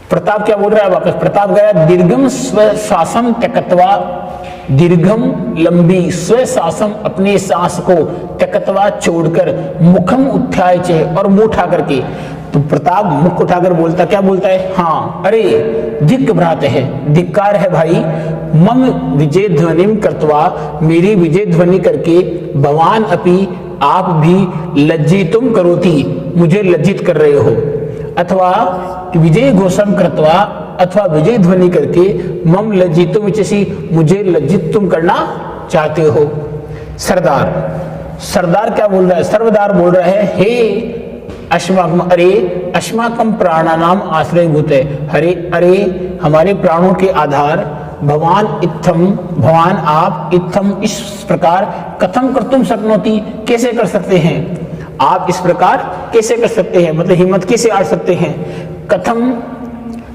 A: प्रताप क्या बोल रहा है वापस, प्रताप गया दीर्घम स्वश्वासम त्यक्त्वा, दीर्घम लंबी स्वश्वासम अपने सांस को त्यक्त्वा छोड़कर, मुखम उत्थाय च और मुंह उठा करके, तो प्रताप मुख उठाकर बोलता, क्या बोलता है, हाँ अरे धिक भ्रात है, धिक्कार है भाई, मम विजय ध्वनिम कृत्वा, मेरी विजय ध्वनि करके, भवान अपि आप भी लज्जितुम करोति, मुझे लज्जित कर रहे हो, अथवा विजय घोषम कृत्वा, अथवा विजय ध्वनि करके, मम लज्जितुम इच्छसि, मुझे लज्जित तुम करना चाहते हो। सरदार, सरदार क्या बोल रहा है, सर्वदार बोल रहा है, हे अस्माकम, अरे अस्माकम प्राणानाम आश्रयभूत है, हरे अरे हमारे प्राणों के आधार, भगवान इत्थम, भगवान आप, इत्थम इस प्रकार, कथम कर्तुम शक्नोति कैसे कर सकते हैं, आप इस प्रकार कैसे कर सकते हैं, मतलब हिम्मत कैसे आ सकते हैं, कथम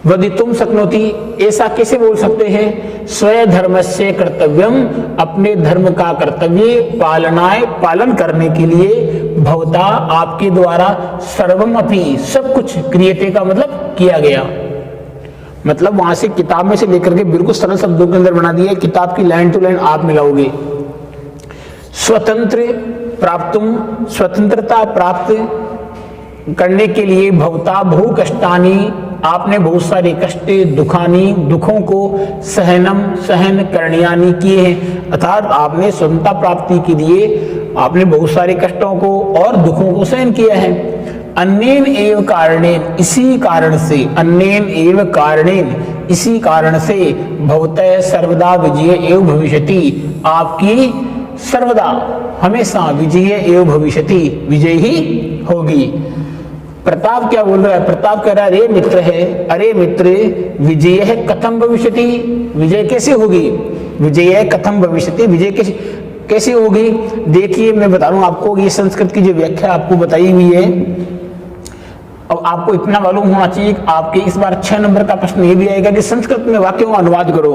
A: वदितुम शक्नोति ऐसा कैसे बोल सकते हैं, स्वय धर्मस्य कर्तव्यम अपने धर्म का कर्तव्य पालनाय पालन करने के लिए, भवता आपके द्वारा, सर्वम अपि सब कुछ, क्रियते का मतलब किया गया, मतलब वहां से किताब में से लेकर के बिल्कुल सरल शब्दों के अंदर बना दिया, किताब की लाइन टू लाइन आप मिलाओगे। स्वतंत्र प्राप्तुम, स्वतंत्रता प्राप्त करने के लिए, भवता बहु कष्टानि आपने बहुत सारे कष्ट, दुखानी दुखों को, सहनम सहन करण्यानि किए हैं, अर्थात आपने स्वतंत्रता प्राप्ति के लिए आपने बहुत सारे कष्टों को और दुखों को सहन किया है। अन्येन एव कारणेन, इसी कारण से, अन्येन एव कारणेन इसी कारण से, भवतः सर्वदा विजय एव भविष्यति आपकी सर्वदा हमेशा विजय एव भविष्यति विजय ही होगी। प्रताप क्या बोल रहा है, प्रताप कह रहा है, अरे मित्र है, अरे मित्र विजय है कथम भविष्यति, विजय कैसे होगी, विजय कथम भविष्यति, विजय कैसे होगी। देखिए मैं बता रहा हूं आपको, ये संस्कृत की जो व्याख्या आपको बताई हुई है, अब आपको इतना मालूम होना चाहिए कि आपके इस बार 6 नंबर का प्रश्न ये भी आएगा कि संस्कृत में वाक्यों का अनुवाद करो,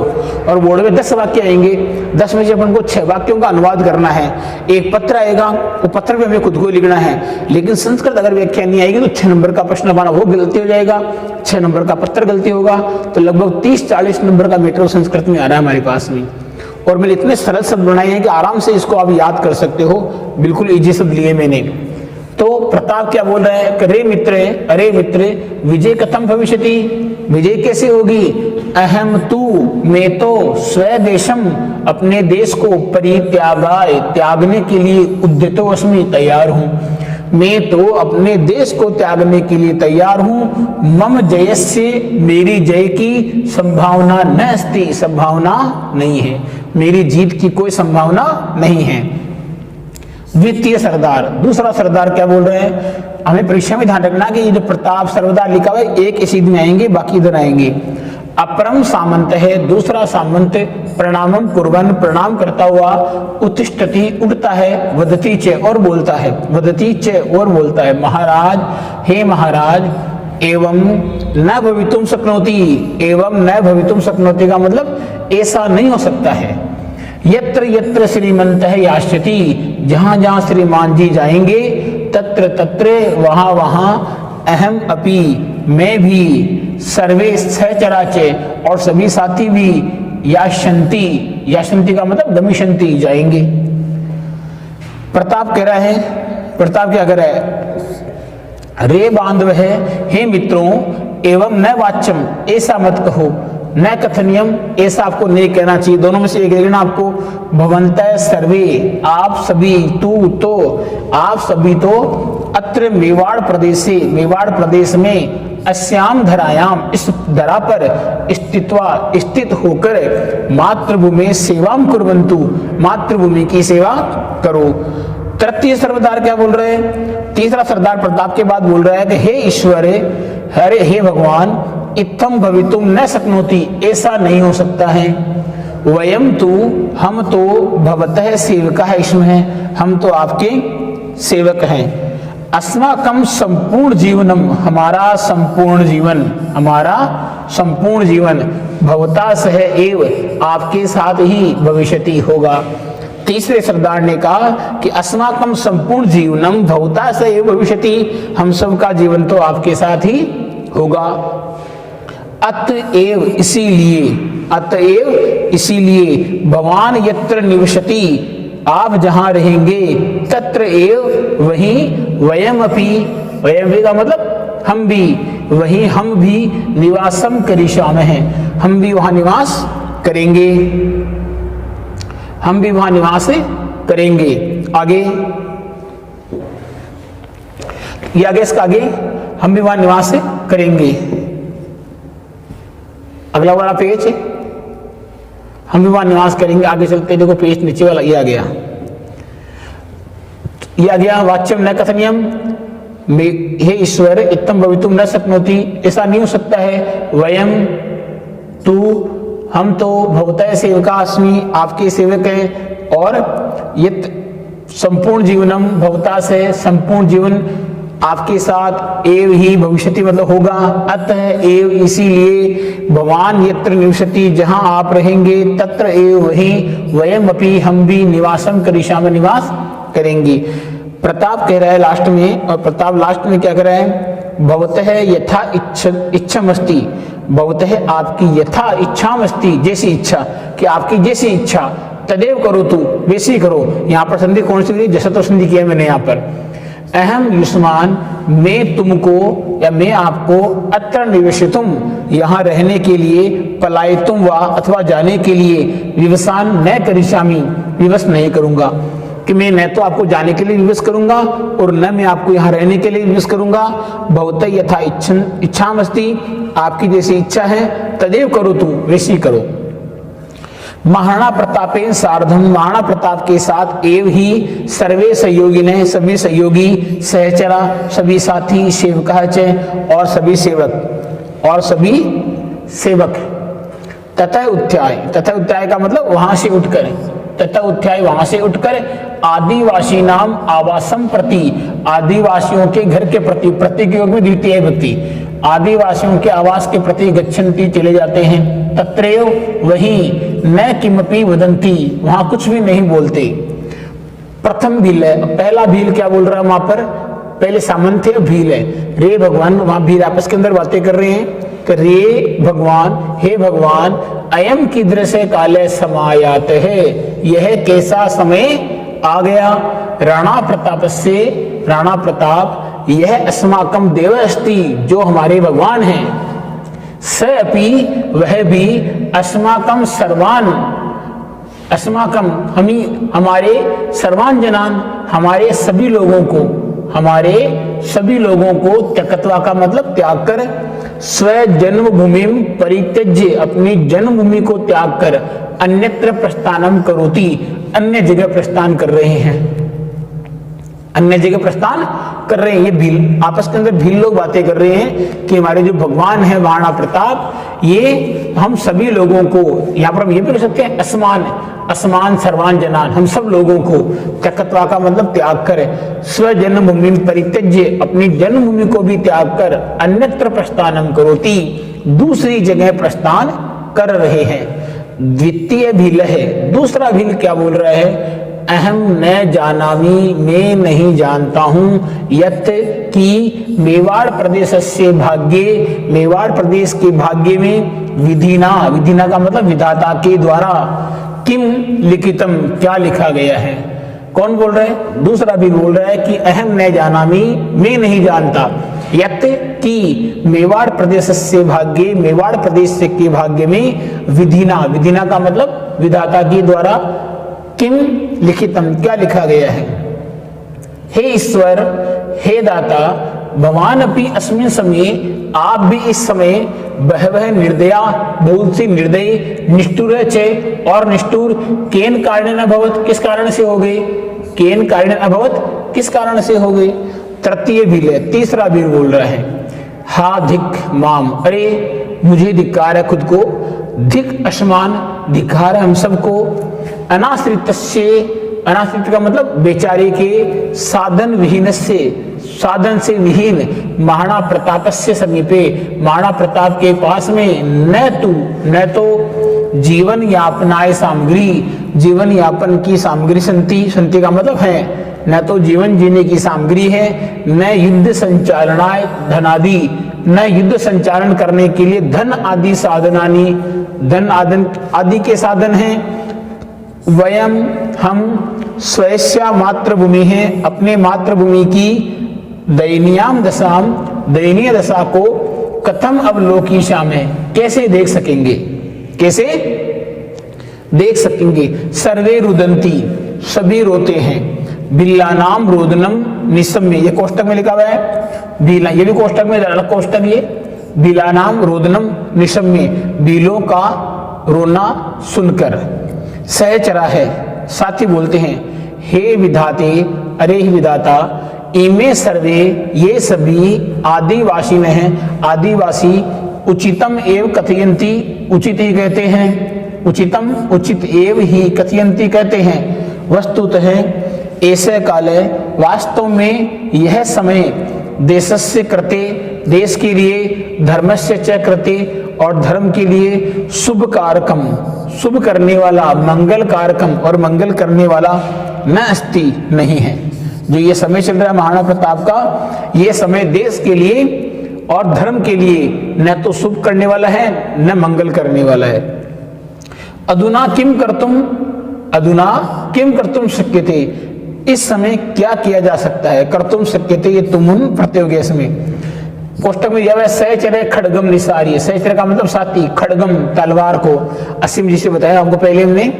A: और बोर्ड में 10 वाक्य आएंगे, 10 में से अपन को 6 वाक्यों का अनुवाद करना है। एक पत्र आएगा, वो पत्र में हमें खुद को लिखना है, लेकिन संस्कृत अगर व्याख्या नहीं आएगी तो 6 नंबर का प्रश्न हमारा वो गलती हो जाएगा, 6 नंबर का पत्र गलती होगा, तो लगभग 30-40 नंबर का मैटर संस्कृत में आ रहा है हमारे पास में, और मैंने इतने सरल शब्द बनाए हैं कि आराम से इसको आप याद कर सकते हो, बिल्कुल इजी शब्द लिए मैंने। तो प्रताप क्या बोल रहा है, अरे मित्र, अरे मित्र विजय कथम भविष्यति, विजय कैसे होगी, अहम तू मैं तो स्वदेशम अपने देश को परित्यागाय त्यागने के लिए उद्यतो अस्मि तैयार हूं, मैं तो अपने देश को त्यागने के लिए तैयार हूं। मम जयस्य मेरी जय की संभावना न अस्ति, संभावना नहीं है, मेरी जीत की कोई संभावना नहीं है। द्वितीय सरदार, दूसरा सरदार क्या बोल रहे हैं, हमें परीक्षा में ध्यान रखना कि ये जो प्रताप सर्वदार लिखा हुआ है एक इसी दिन आएंगे, बाकी इधर आएंगे। अपरम सामंत है, दूसरा सामंत प्रणामम कुर्बन प्रणाम करता हुआ, उत्तिष्ठति उठता है, वदति च और बोलता है, वदति च और बोलता है, महाराज हे महाराज, एवं न भवितुम शक्नोति, एवं न भवितुम शक्नोति का मतलब ऐसा नहीं हो सकता है। यत्र यत्र श्रीमंत है यास्यति, जहां जहां श्रीमान जी जाएंगे, तत्र तत्र वहां वहां, अहम अपि मैं भी, सर्वे सहचराचे और सभी साथी भी, याशंति, याशंति का मतलब गमिशंति जाएंगे। प्रताप कह रहा है, प्रताप क्या कह रहा है, रे बांधव है, हे मित्रों, एवं न वाच्यम, ऐसा मत कहो, न कथनियम, ऐसा आपको नहीं कहना चाहिए, दोनों में से एक लेना आपको, भवन्तः सर्वे, आप सभी, तू तो, आप सभी तो, अत्र मेवाड़ प्रदेशे, मेवाड़ प्रदेश में, अस्याम धरायाम, इस धरा पर स्थित होकर, मातृभूमि सेवाम कुर्वन्तु, मातृभूमि की सेवा करो। तृतीय सरदार क्या बोल रहे हैं, तीसरा सरदार प्रताप के बाद बोल रहा है कि हे ईश्वर, हरे हे भगवान, इत्थम भवितुम न शक्नोति, ऐसा नहीं हो सकता है, वयम तु, हम तो, भवतः सेवका है, इसमें है, हम तो आपके सेवक हैं, अस्माकं संपूर्ण जीवनम, हमारा संपूर्ण जीवन, हमारा संपूर्ण जीवन, भवता सह एव, आपके साथ ही भविष्यति होगा। तीसरे सरदार ने कहा कि अस्माकं संपूर्ण जीवनम भवता सह एव भविष्यति, हम सब का जीवन तो आपके साथ ही होगा। अतएव, इसीलिए, अतएव इसीलिए, भवान यत्र निवसति, आप जहां रहेंगे, तत्र एव, वहीं, वयम अपि, वयम भी का मतलब हम भी, वहीं हम भी, निवासम करिष्यामः, हम भी वहां निवास करेंगे, हम भी वहां निवास करेंगे। आगे ये आगे, इसका आगे, हम भी वहां निवास करेंगे। अगला वाला पेज, हम भी वहां निवास करेंगे। आगे चलते देखो, पेज नीचे वाला ये आ गया, ये आ गया, वाच्यम न कथनियम, हे ईश्वर, इत्थम भवितुम न शक्नोति, ऐसा नहीं हो सकता है, वयम तू, हम तो, भवतः सेवका अस्मि, आपके सेवक हैं, और यत् संपूर्ण जीवनम, भवता से, संपूर्ण जीवन आपके साथ, एव ही, भविष्यति मतलब होगा, अतः एव, इसीलिए, भवान यत्र निवसति, जहां आप रहेंगे, तत्र एव, वहीं, वयम अपि, हम भी, निवासम करिष्यामः, निवास करेंगे। प्रताप कह रहा है लास्ट में, और प्रताप लास्ट में क्या कह रहा है, भवतः यथा इच्छामस्ति, भवतः आपकी, यथा इच्छामस्ति, जैसी इच्छा, कि आपकी जैसी इच्छा, तदेव करो तू, वैसी करो। यहाँ पर संधि कौन सी हुई, जैसा तो संधि किया मैंने यहाँ पर, अहम युष्मान, मैं तुमको या मैं आपको, अत्र निवेशितुम, यहाँ रहने के लिए, पलायितुम वा, अथवा जाने के लिए, विवसान न करिष्यामि, विवश नहीं करूंगा, कि मैं न तो आपको जाने के लिए विवश करूंगा और न मैं आपको यहाँ रहने के लिए विवश करूंगा। भवतः यथा इच्छामस्ति, आपकी जैसी इच्छा है, तदेव करो तू, वैसी करो। महाराणा प्रतापेन सार्धम, महाराणा प्रताप के साथ, एव ही, सर्वे सहयोगी ने, सभी सहयोगी, सहचरा, सभी साथी, सेवकाच, और सभी सेवक, और सभी सेवक। तथा उत्थाय, तथा उत्थाय का मतलब वहां से उठकर, तथा उत्थाय वहां से उठकर, आदिवासी नाम आवासम प्रति, आदिवासियों के घर के प्रति, प्रति के योग में द्वितीय व्यक्ति, आदिवासियों के आवास के प्रति गच्छन्ति, चले जाते हैं। तत्रैव, वहीं, न किमपि वदन्ति, वहां कुछ भी नहीं बोलते। प्रथम भील है, पहला भील क्या बोल रहा है वहां पर, पहले सामंत है, भील है, रे भगवान, वहां भील आपस के अंदर बातें कर रहे हैं, रे भगवान, हे भगवान, अयम कीदृश काले समायात है, यह कैसा समय आ गया, राणा प्रताप से, राणा प्रताप, यह अस्माकम देव अस्ति, जो हमारे भगवान हैं, स अपि, वह भी, अस्माकम सर्वान, अस्माकम, हमारे सर्वान जनान, हमारे सभी लोगों को, हमारे सभी लोगों को, त्यक्त्वा का मतलब त्याग कर, स्व जन्मभूमि परित्यज्य, अपनी जन्मभूमि को त्याग कर, अन्यत्र प्रस्थानम करोति, अन्य जगह प्रस्थान कर रहे हैं, अन्य जगह प्रस्थान कर रहे हैं। ये भील आपस के अंदर भील लोग बातें कर रहे हैं कि हमारे जो भगवान है महाराणा प्रताप, ये हम सभी लोगों को, यहाँ पर हम ये भी कह सकते हैं असमान, असमान सर्वान जनान, हम सब लोगों को, त्यक्त्वा का मतलब त्याग कर, स्व जन्मभूमि परित्यज्य, अपनी जन्मभूमि को भी त्याग कर, अन्यत्र प्रस्थानम करोति, दूसरी जगह प्रस्थान कर रहे हैं। द्वितीय भील है, दूसरा भील क्या बोल रहा है, अहम न जानामि, मैं नहीं जानता हूं, यत कि मेवाड़ प्रदेश से भाग्ये, मेवाड़ प्रदेश के भाग्य में, विधिना, विधिना का मतलब विधाता के द्वारा, किम लिखितम, क्या लिखा गया है, कौन बोल रहा है? दूसरा भी बोल रहा है कि अहम न जानामि, मैं नहीं जानता, यत कि मेवाड़ प्रदेश से भाग्य, मेवाड़ प्रदेश से के भाग्य में विधिना, विधिना का मतलब विधाता की द्वारा, किम लिखितम, क्या लिखा गया है। हे ईश्वर, हे दाता, भवान अपनी अस्मिन समय, आप भी इस समय, बहवह निर्दया, बहुत सी निर्दयी, निष्ठुर चे और निष्ठुर, केन कारणेन अभवत, किस कारण से हो गई, केन कारणेन अभवत, किस कारण से हो गई। तृतीय भील है, तीसरा भील बोल रहा है, हा धिक माम, अरे मुझे धिक्कार है खुद को, धिक असमान, धिक्कार है हम सबको, अनाश्रित से, अनाश्रित का मतलब बेचारे के, साधन विहीन से, साधन से विहीन, महाराणा प्रताप से समीपे, महाराणा प्रताप के पास में, न तो जीवन यापनाय सामग्री, जीवन यापन की सामग्री संति, संति का मतलब है न तो जीवन जीने की सामग्री है, न युद्ध संचालनाय धनादि, न युद्ध संचालन करने के लिए धन आदि साधनानी, धन आदि के साधन हैं। वयम, हम, स्वयस्या मातृभूमि है, अपने मातृभूमि की दयनीयाम दशाम, दयनीय दशा को कथम अवलोकीशाम है, कैसे देख सकेंगे, कैसे देख सकेंगे। सर्वे रुदंती, सभी रोते हैं, बिल्ला नाम रोदनम निसम्य, ये कोष्टक में लिखा हुआ है, बिला, ये भी कोष्टक में, अलग कोष्टक ये, बिला नाम रोदनम निसम्य, बिलों का रोना सुनकर। सहचरा है, साथी बोलते हैं, हे विधाते, अरे ही विधाता, इमे सर्वे, ये सभी, आदिवासी में हैं, आदिवासी, उचितम एव कथयंती, उचित ही कहते हैं, उचितम, उचित एव ही कथयंती कहते हैं। वस्तुतः ऐसे काले, वास्तव में यह समय, देशस्य कृते, देश के लिए, धर्मस्य च कृते, और धर्म के लिए, शुभ कारकम, शुभ करने वाला, मंगल कारकम, और मंगल करने वाला, न अस्ति, नहीं है। जो ये समय चल रहा है महाराणा प्रताप का, ये समय देश के लिए और धर्म के लिए न तो शुभ करने वाला है, न मंगल करने वाला है। अधुना किम करतुम, अधुना किम करतुम शक्यते, इस समय क्या किया जा सकता है। कर्तुम शक्यते, ये तुमुन प्रत्यय हो गया इसमें। कोष्टक में दिया हुआ है, सहचर्य खड्गम निसारी, सहचर्य का मतलब साथी, खड्गम तलवार को, असीम जिसे बताया आपको पहले हमने,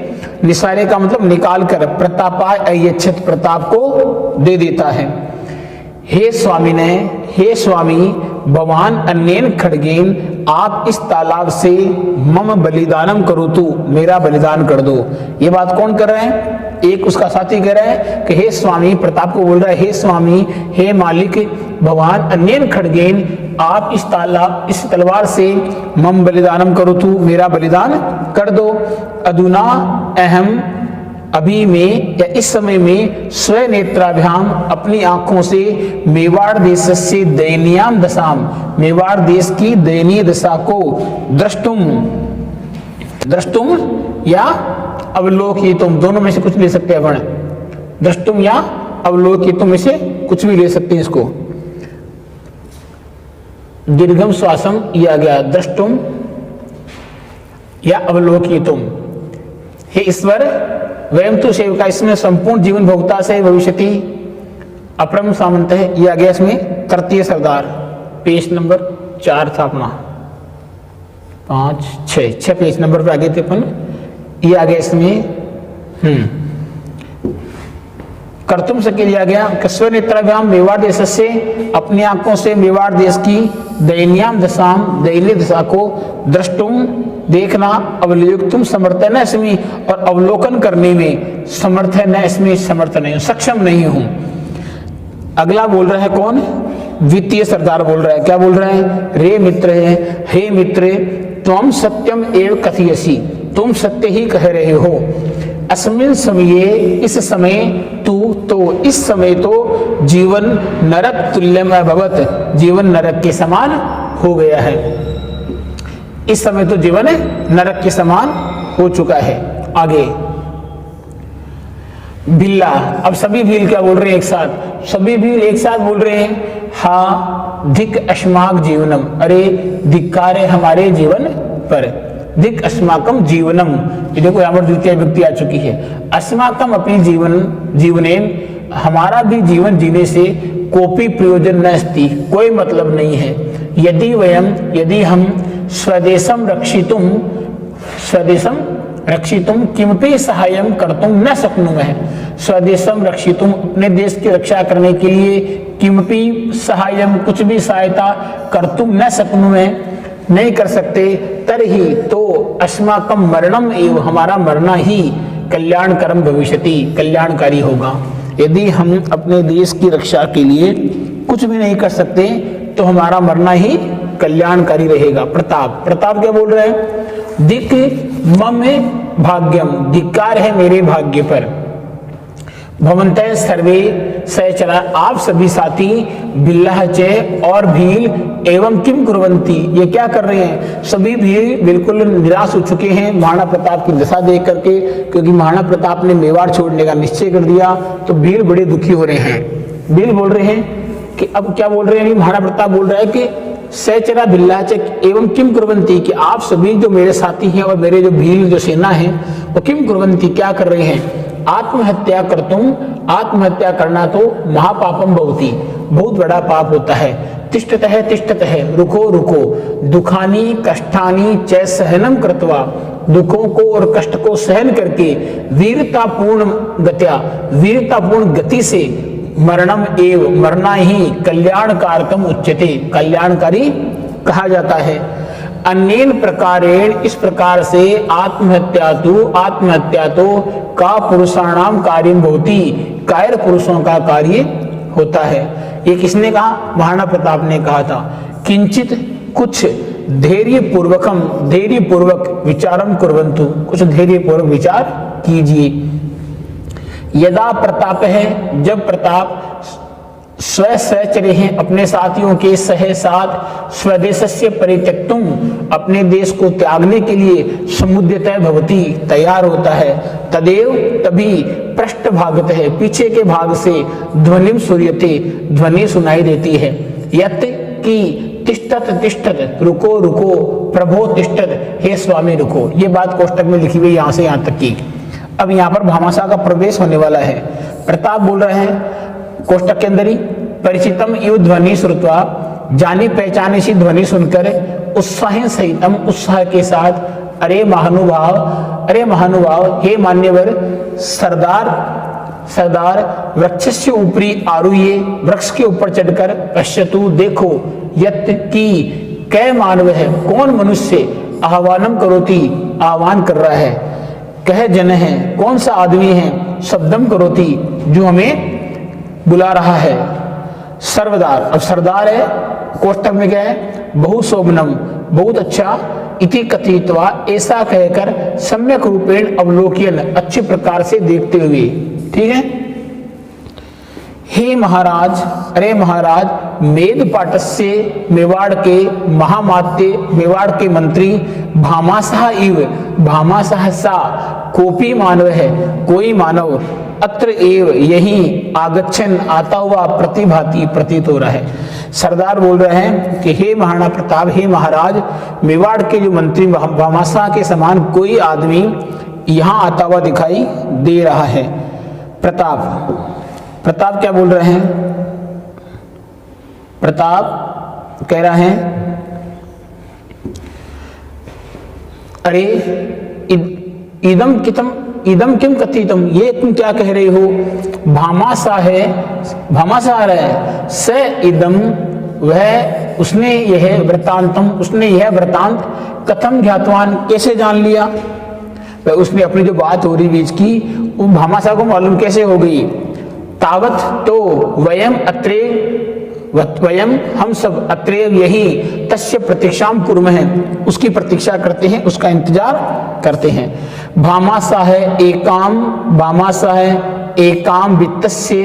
A: निसारे का मतलब निकाल कर, प्रतापाय अयच्छत, प्रताप को दे देता है। हे स्वामी ने, हे स्वामी, भवान अन्येन खड्गेन, आप इस तालाब से मम बलिदानम करो, तू मेरा बलिदान कर दो। ये बात कौन कर रहा है? एक उसका साथी कह रहा है कि हे स्वामी, प्रताप को बोल रहा है, हे स्वामी, हे मालिक, भगवान अन्येन खड्गेन, आप इस तालाब, इस तलवार से मम बलिदानम करो, तू मेरा बलिदान कर दो। अधुना अहम, अभी में या इस समय में, स्वनेत्राभ्याम, अपनी आंखों से, मेवाड़ देश से दयनीयाम दशाम, मेवाड़ देश की दयनीय दशा को, द्रष्टुम, द्रष्टुम या अवलोकितुम, दोनों में से कुछ ले सकते हैं वर्ण, द्रष्टुम या अवलोकितुम में से कुछ भी ले सकते हैं इसको। दीर्घम श्वासम ये आ गया, द्रष्टुम या अवलोकितुम। हे ईश्वर, वयम तो सेविका, इसमें संपूर्ण जीवन भोक्ता से भविष्यति, अपरम सामंत है, ये आ गया इसमें तृतीय सरदार। पेज नंबर 4 था अपना, 5, 6 पेज नंबर पे आगे थे अपन, ये आ गया इसमें। कर्तुम से लिया गया, कस्व नेत्राभ्याम, मेवाड़ देश से, अपनी आंखों से मेवाड़ देश की दयनीयाम दशाम, दयनीय दशा को, द्रष्टुम देखना, अवलोकतुम समर्थ है न इसमें, और अवलोकन करने में समर्थ है न इसमें, समर्थ नहीं हूं, सक्षम नहीं हूं। अगला बोल रहा है कौन? द्वितीय सरदार बोल रहा है, क्या बोल रहा है? रे मित्र है, हे मित्र, त्वम सत्यम एव कथयसि, तुम सत्य ही कह रहे हो। अस्मिन समये, इस समय, तू, तो इस समय तो, जीवन नरक तुल्यमय भवत, जीवन नरक के समान हो गया है। इस समय तो जीवन नरक के समान हो चुका है। आगे बिल्ला, अब सभी भील क्या बोल रहे हैं एक साथ, सभी भील एक साथ बोल रहे हैं, हा धिक अस्माक जीवनम, अरे धिक्कार है हमारे जीवन पर। दिक अस्माकम जीवनम, ये देखो यहाँ पर द्वितीय विभक्ति आ चुकी है। अस्माकम अपनी जीवनेन, हमारा भी जीवन जीने से कोपी प्रयोजन न अस्ति, कोई मतलब नहीं है। यदि हम स्वदेशम रक्षितुम किमपि सहायम कर्तुम न शक्नुमः, स्वदेशम रक्षितुम, अपने देश की रक्षा करने के लिए, किमपि सहायम, कुछ भी सहायता, कर्तुम न शक्नुमः, नहीं कर सकते, तरहि तो अस्माकम मरणम एव, हमारा मरना ही कल्याणकरम भविष्यति, कल्याणकारी होगा। यदि हम अपने देश की रक्षा के लिए कुछ भी नहीं कर सकते तो हमारा मरना ही कल्याणकारी रहेगा। प्रताप क्या बोल रहे हैं? दिक मम भाग्यम, धिक्कार है मेरे भाग्य पर। भवन्तः सर्वे सहचरा, आप सभी साथी, बिल्लाह च, और भील, एवं किम कुर्वन्ति, ये क्या कर रहे हैं? सभी भील बिल्कुल निराश हो चुके हैं महाराणा प्रताप की दशा देख करके, क्योंकि महाराणा प्रताप ने मेवाड़ छोड़ने का निश्चय कर दिया, तो भील बड़े दुखी हो रहे हैं। भील बोल रहे हैं कि अब क्या बोल रहे हैं? महाराणा प्रताप बोल रहा है कि सहचरा बिल्लाह च एवं किम कुर्वन्ति, कि आप सभी जो मेरे साथी हैं और मेरे जो भील जो सेना है वो किम कुर्वन्ति, क्या कर रहे हैं? आत्महत्या करतुम, आत्महत्या करना तो महापापम भवति, बहुत बड़ा पाप होता है। तिष्ठतः, रुको, दुखानी कष्टानी च सहनम कृत्वा, दुखों को और कष्ट को सहन करके, वीरतापूर्ण गति से, मरणम एव, मरना ही, कल्याणकारकम उच्यते, कल्याणकारी कहा जाता है। अन्येन प्रकारेण, इस प्रकार से, आत्महत्या तो का पुरुषाणाम कार्यम भवति, कायर पुरुषों का कार्य होता है। ये किसने कहा? महाराणा प्रताप ने कहा था। किंचित, कुछ, धैर्य पूर्वक विचारम कुर्वन्तु, कुछ धैर्य पूर्वक विचार कीजिए। यदा प्रताप है, जब प्रताप, सहचरे हैं, अपने साथियों के साथ, स्वदेशस्य परित्यक्तुम, अपने देश को त्यागने के लिए, समुद्यतः भवति, तैयार होता है, तदेव, तभी, पृष्ठभागत है, पीछे के भाग से, ध्वनिम सूर्यते, ध्वनि सुनाई देती है। यत की, तिष्ठत, रुको, प्रभो तिष्ठत, हे स्वामी रुको। ये बात कोष्टक में लिखी हुई, यहां से यहां तक की। अब यहाँ पर भामाशाह का प्रवेश होने वाला है। प्रताप बोल रहे हैं कोष्टक के अंदर ही, परिचितम इव ध्वनि श्रुत्वा, जानी पहचानी सी ध्वनि सुनकर, उत्साह सहितम, उत्साह के साथ, अरे महानुभाव, हे मान्यवर, सरदार, वृक्ष से ऊपरी आरुह्य, वृक्ष के ऊपर चढ़कर, पश्यतु, देखो, यत की, कै मानव है, कौन मनुष्य, आह्वानम करोति, आह्वान कर रहा है, कह जन है, कौन सा आदमी है, शब्दम करोति, जो हमें बुला रहा है, सर्वदार, अब सरदार है, कोष्टक में क्या है? बहुशोभनम, बहुत अच्छा, इति कथित्वा, ऐसा कहकर, सम्यक रूपेण अवलोकन, अच्छे प्रकार से देखते हुए, ठीक है। हे महाराज, अरे महाराज, मेदपाटस्य, मेवाड़ के महामात्य, मेवाड़ के मंत्री, भामाशाह इव, भामाशाह सा, कोपी मानव है, कोई मानव, अत्र एव, यही, आगच्छन, आता हुआ, प्रतिभाति, प्रतीत हो रहा है। सरदार बोल रहे हैं कि हे महाराणा प्रताप, हे महाराज, मेवाड़ के जो मंत्री भामाशाह के समान कोई आदमी यहाँ आता हुआ दिखाई दे रहा है। प्रताप क्या बोल रहे हैं? प्रताप कह रहे हैं, अरे इदम किम कथितम, ये तुम क्या कह रहे हो? भामाशाह है, स इदम, वह, उसने यह वृत्तांतम, उसने यह वृत्तांत, कथम ज्ञातवान, कैसे जान लिया? वह, उसने अपनी जो बात हो रही बीच की, वो भामाशाह को मालूम कैसे हो गई? तावत, तो, वयम, हम सब, अत्रेव, यही, तस्य प्रतीक्षाम कुर्मः, उसकी प्रतीक्षा करते हैं, उसका इंतजार करते हैं। भामाशाह एकाम वित्तस्य,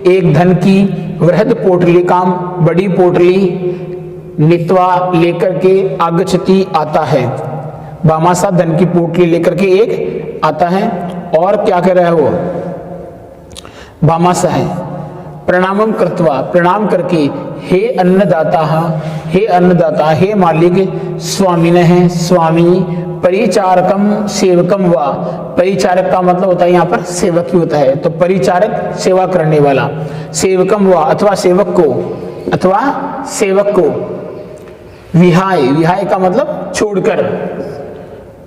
A: एक धन की, वृहद पोटलिकाम, बड़ी पोटली, नित्वा, लेकर के, आगच्छति, आता है। भामाशाह धन की पोटली लेकर के एक आता है, और क्या कह रहा है वो? भामाशाह है, प्रणामम कृत्वा, प्रणाम करके, हे अन्नदाता, हे मालिक, स्वामिनः, स्वामी, परिचारकम सेवकम व, परिचारक का मतलब होता है यहाँ पर सेवक ही होता है, तो परिचारक सेवा करने वाला, सेवकम व अथवा सेवक को, विहाय, विहाय का मतलब छोड़कर,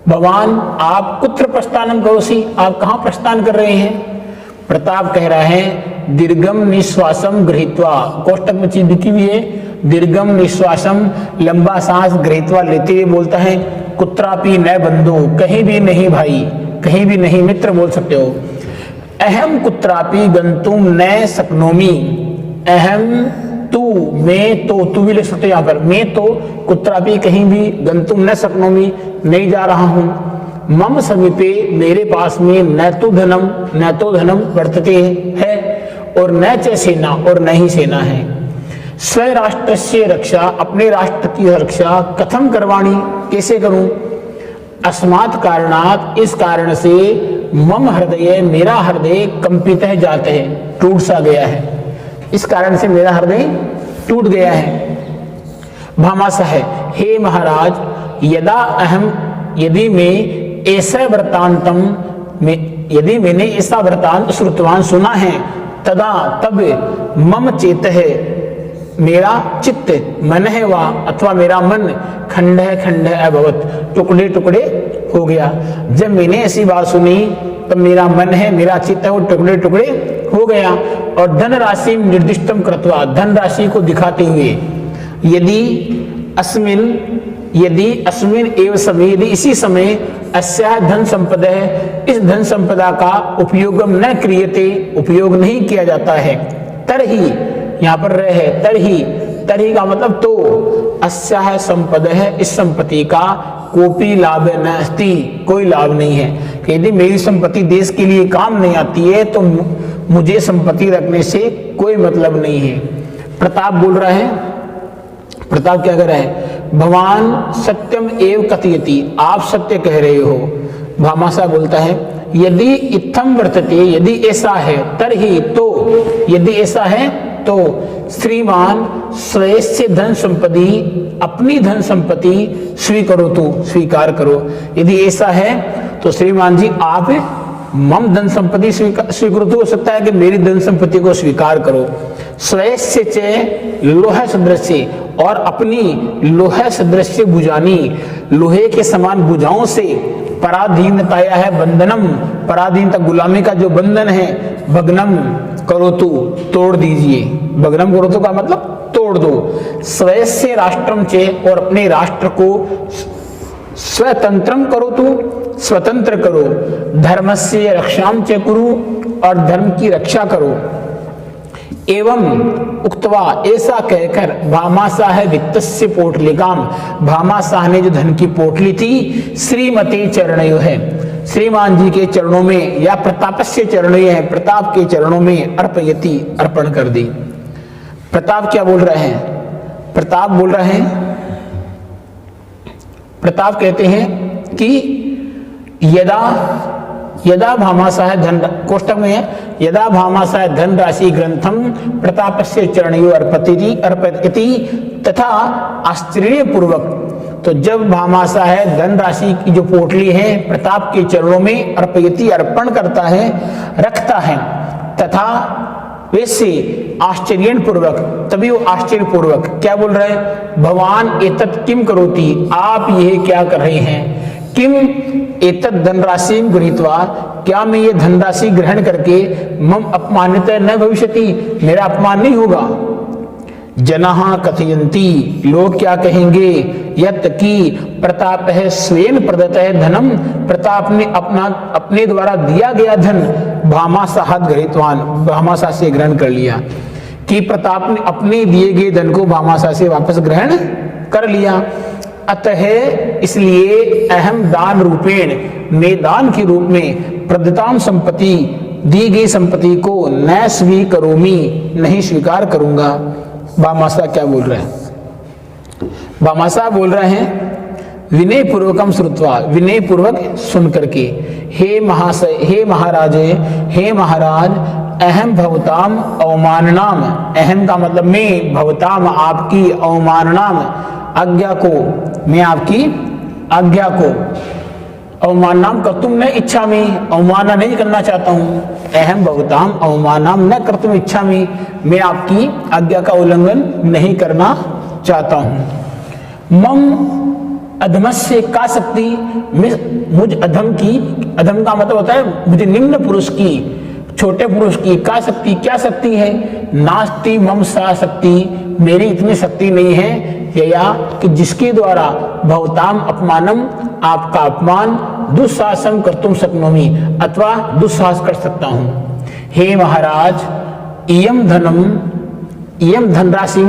A: भगवान आप कुत्र प्रस्थानम करोसि, आप कहाँ प्रस्थान कर रहे हैं। प्रताप कह रहा है दीर्घम निश्वासम गृहीत्वा, कोष्टक में चीज लिखी हुई है, दीर्घम निश्वासम, लंबा सांस गृहीत्वा लेते हुए बोलता है, कुत्रापि न बंधो, कहीं भी नहीं भाई, कहीं भी नहीं मित्र बोल सकते हो। अहम कुत्रापि गंतुम न शक्नोमि, अहम तू, मैं तो, तू भी ले सकते यहाँ पर, मैं तो कुत्रापि कहीं भी, गंतुम न शक्नोमि नहीं जा रहा हूं, मम समीपे मेरे पास में न तो धनम वर्तते है, और न च सेना, और न ही सेना है। स्व राष्ट्र से रक्षा, अपने राष्ट्र की रक्षा, कथम करवाणी, कैसे करूं, अस्मात् कारणात्, इस कारण से, मम हृदय, मेरा हृदय कंपित है जाते है, टूट सा गया है, इस कारण से मेरा हृदय टूट गया है। भामासा है, हे महाराज, यदा अहम, यदि मैं ऐसा वृत्तांतम में, यदि मैंने ऐसा वृत्तांत श्रुतवान सुना है, तदा तब, मम चेत है, मेरा चित्त, मन है वह अथवा मेरा मन, खंड अभवत, टुकड़े टुकड़े हो गया। जब मैंने ऐसी बात सुनी तब मेरा मन है, मेरा चित्त है, वो टुकड़े टुकड़े हो गया। और धन राशि निर्दिष्टम कृत्वा, धन राशि को दिखाते हुए, यदि अस्मिन एव समय, यदि इसी समय, अस्या धन संपदा है, इस धन संपदा का उपयोगम न क्रियते, उपयोग नहीं किया जाता है, तरही, यहाँ पर रह है, तरही का मतलब तो, अस्या है संपदा है, इस संपत्ति का कोपी लाभ नास्ति, कोई लाभ नहीं है। यदि मेरी संपत्ति देश के लिए काम नहीं आती है तो मुझे संपत्ति रखने से कोई मतलब नहीं है। प्रताप बोल रहा है, प्रताप क्या कर रहा है, भगवान सत्यम एव कथयति, आप सत्य कह रहे हो। भामासा बोलता है, यदि इत्थम वर्तते, यदि ऐसा है, तरही तो, यदि ऐसा है तो, श्रीमान स्वयस्य धन संपत्ति, अपनी धन संपत्ति स्वीकरो, तो स्वीकार करो। यदि ऐसा है तो श्रीमान जी आप मम धन संपत्ति स्वीकृत, हो सकता है कि मेरी धन संपत्ति को स्वीकार करो। स्वयस्य च लोह सदृश्य, और अपनी लोह सदृश्य भुजानी, लोहे के समान भुजाओं से, पराधीनताया है बंधनम, पराधीनता गुलामी का जो बंधन है, भग्नम करोतु, तोड़ दीजिए। भग्नम करोतु का मतलब तोड़ दो। स्वयस्य राष्ट्रम चे, और अपने राष्ट्र को स्वतंत्रम करोतु, स्वतंत्र करो। धर्मस्य रक्षाम च कुरु, और धर्म की रक्षा करो। एवं उक्तवा, ऐसा कहकर, भामासा है वित्तस्य पोटलिकाम, भामाशाह ने जो धन की पोटली थी, श्रीमती चरणयो है, श्रीमान जी के चरणों में, या प्रतापस्य चरणयो है, प्रताप के चरणों में अर्पयति, अर्पण कर दी। प्रताप क्या बोल रहे हैं, प्रताप बोल रहे हैं, प्रताप कहते हैं कि यदा भामाशाह धन, कोष्टक में है, यदा भामाशाह धन राशि ग्रंथम प्रतापस्य चरणयो अर्पयति, तथा आश्चर्य पूर्वक, तो जब भामाशाह धन राशि की जो पोटली है प्रताप के चरणों में अर्पयति, अर्पण करता है, रखता है, तथा वैसे आश्चर्य पूर्वक, तभी वो आश्चर्य पूर्वक क्या बोल रहे हैं, भगवान एतत् किम करोति, आप यह क्या कर रहे हैं, किम एतत् धनराशि गृहीत्वा, क्या मैं ये धनराशि ग्रहण करके, मम अपमानित न भविष्यति, मेरा अपमान नहीं होगा। जनाः कथयन्ति, लोग क्या कहेंगे, यत् की प्रताप है स्वयं प्रदत्त है धनम, प्रताप ने अपने द्वारा दिया गया धन, भामाशाह गृहीतवान, भामाशाह से ग्रहण कर लिया, कि प्रताप ने अपने दिए गए धन को भामाशाह से वापस ग्रहण कर लिया। अतः इसलिए अहम दान रूपेण, मैं दान के रूप में प्रदत्ताम संपत्ति, दी गई संपत्ति को न स्वीकरोमि, नहीं स्वीकार करूंगा। भामाशाह क्या बोल रहे हैं, भामाशाह बोल रहे हैं विनय पूर्वकम श्रुत्वा, विनय पूर्वक सुन करके, हे महाराज, अहम भवताम अवमाननाम, अहम का मतलब मैं, भवताम आपकी, अवमाननाम आज्ञा को, मैं आपकी आज्ञा को, अवमाननाम कर्तुम न इच्छामि, अवमानना नहीं करना चाहता हूँ। अहम भवताम अवमाननाम न कर्तुम इच्छामि, मैं आपकी आज्ञा का उल्लंघन नहीं करना चाहता हूँ। मम अधमस्य का शक्ति, मुझ अधम की, अधम का मतलब होता है मुझे निम्न पुरुष की, छोटे पुरुष की, का शक्ति क्या शक्ति है, नास्ति मम सा शक्ति, मेरी इतनी शक्ति नहीं है, या कि जिसके द्वारा भवताम अपमानम, आपका अपमान, दुस्साहसम कर्तुम शक्नोमि, अथवा दुस्साहस कर सकता हूँ। हे महाराज इयम धनम, इयम धनराशि,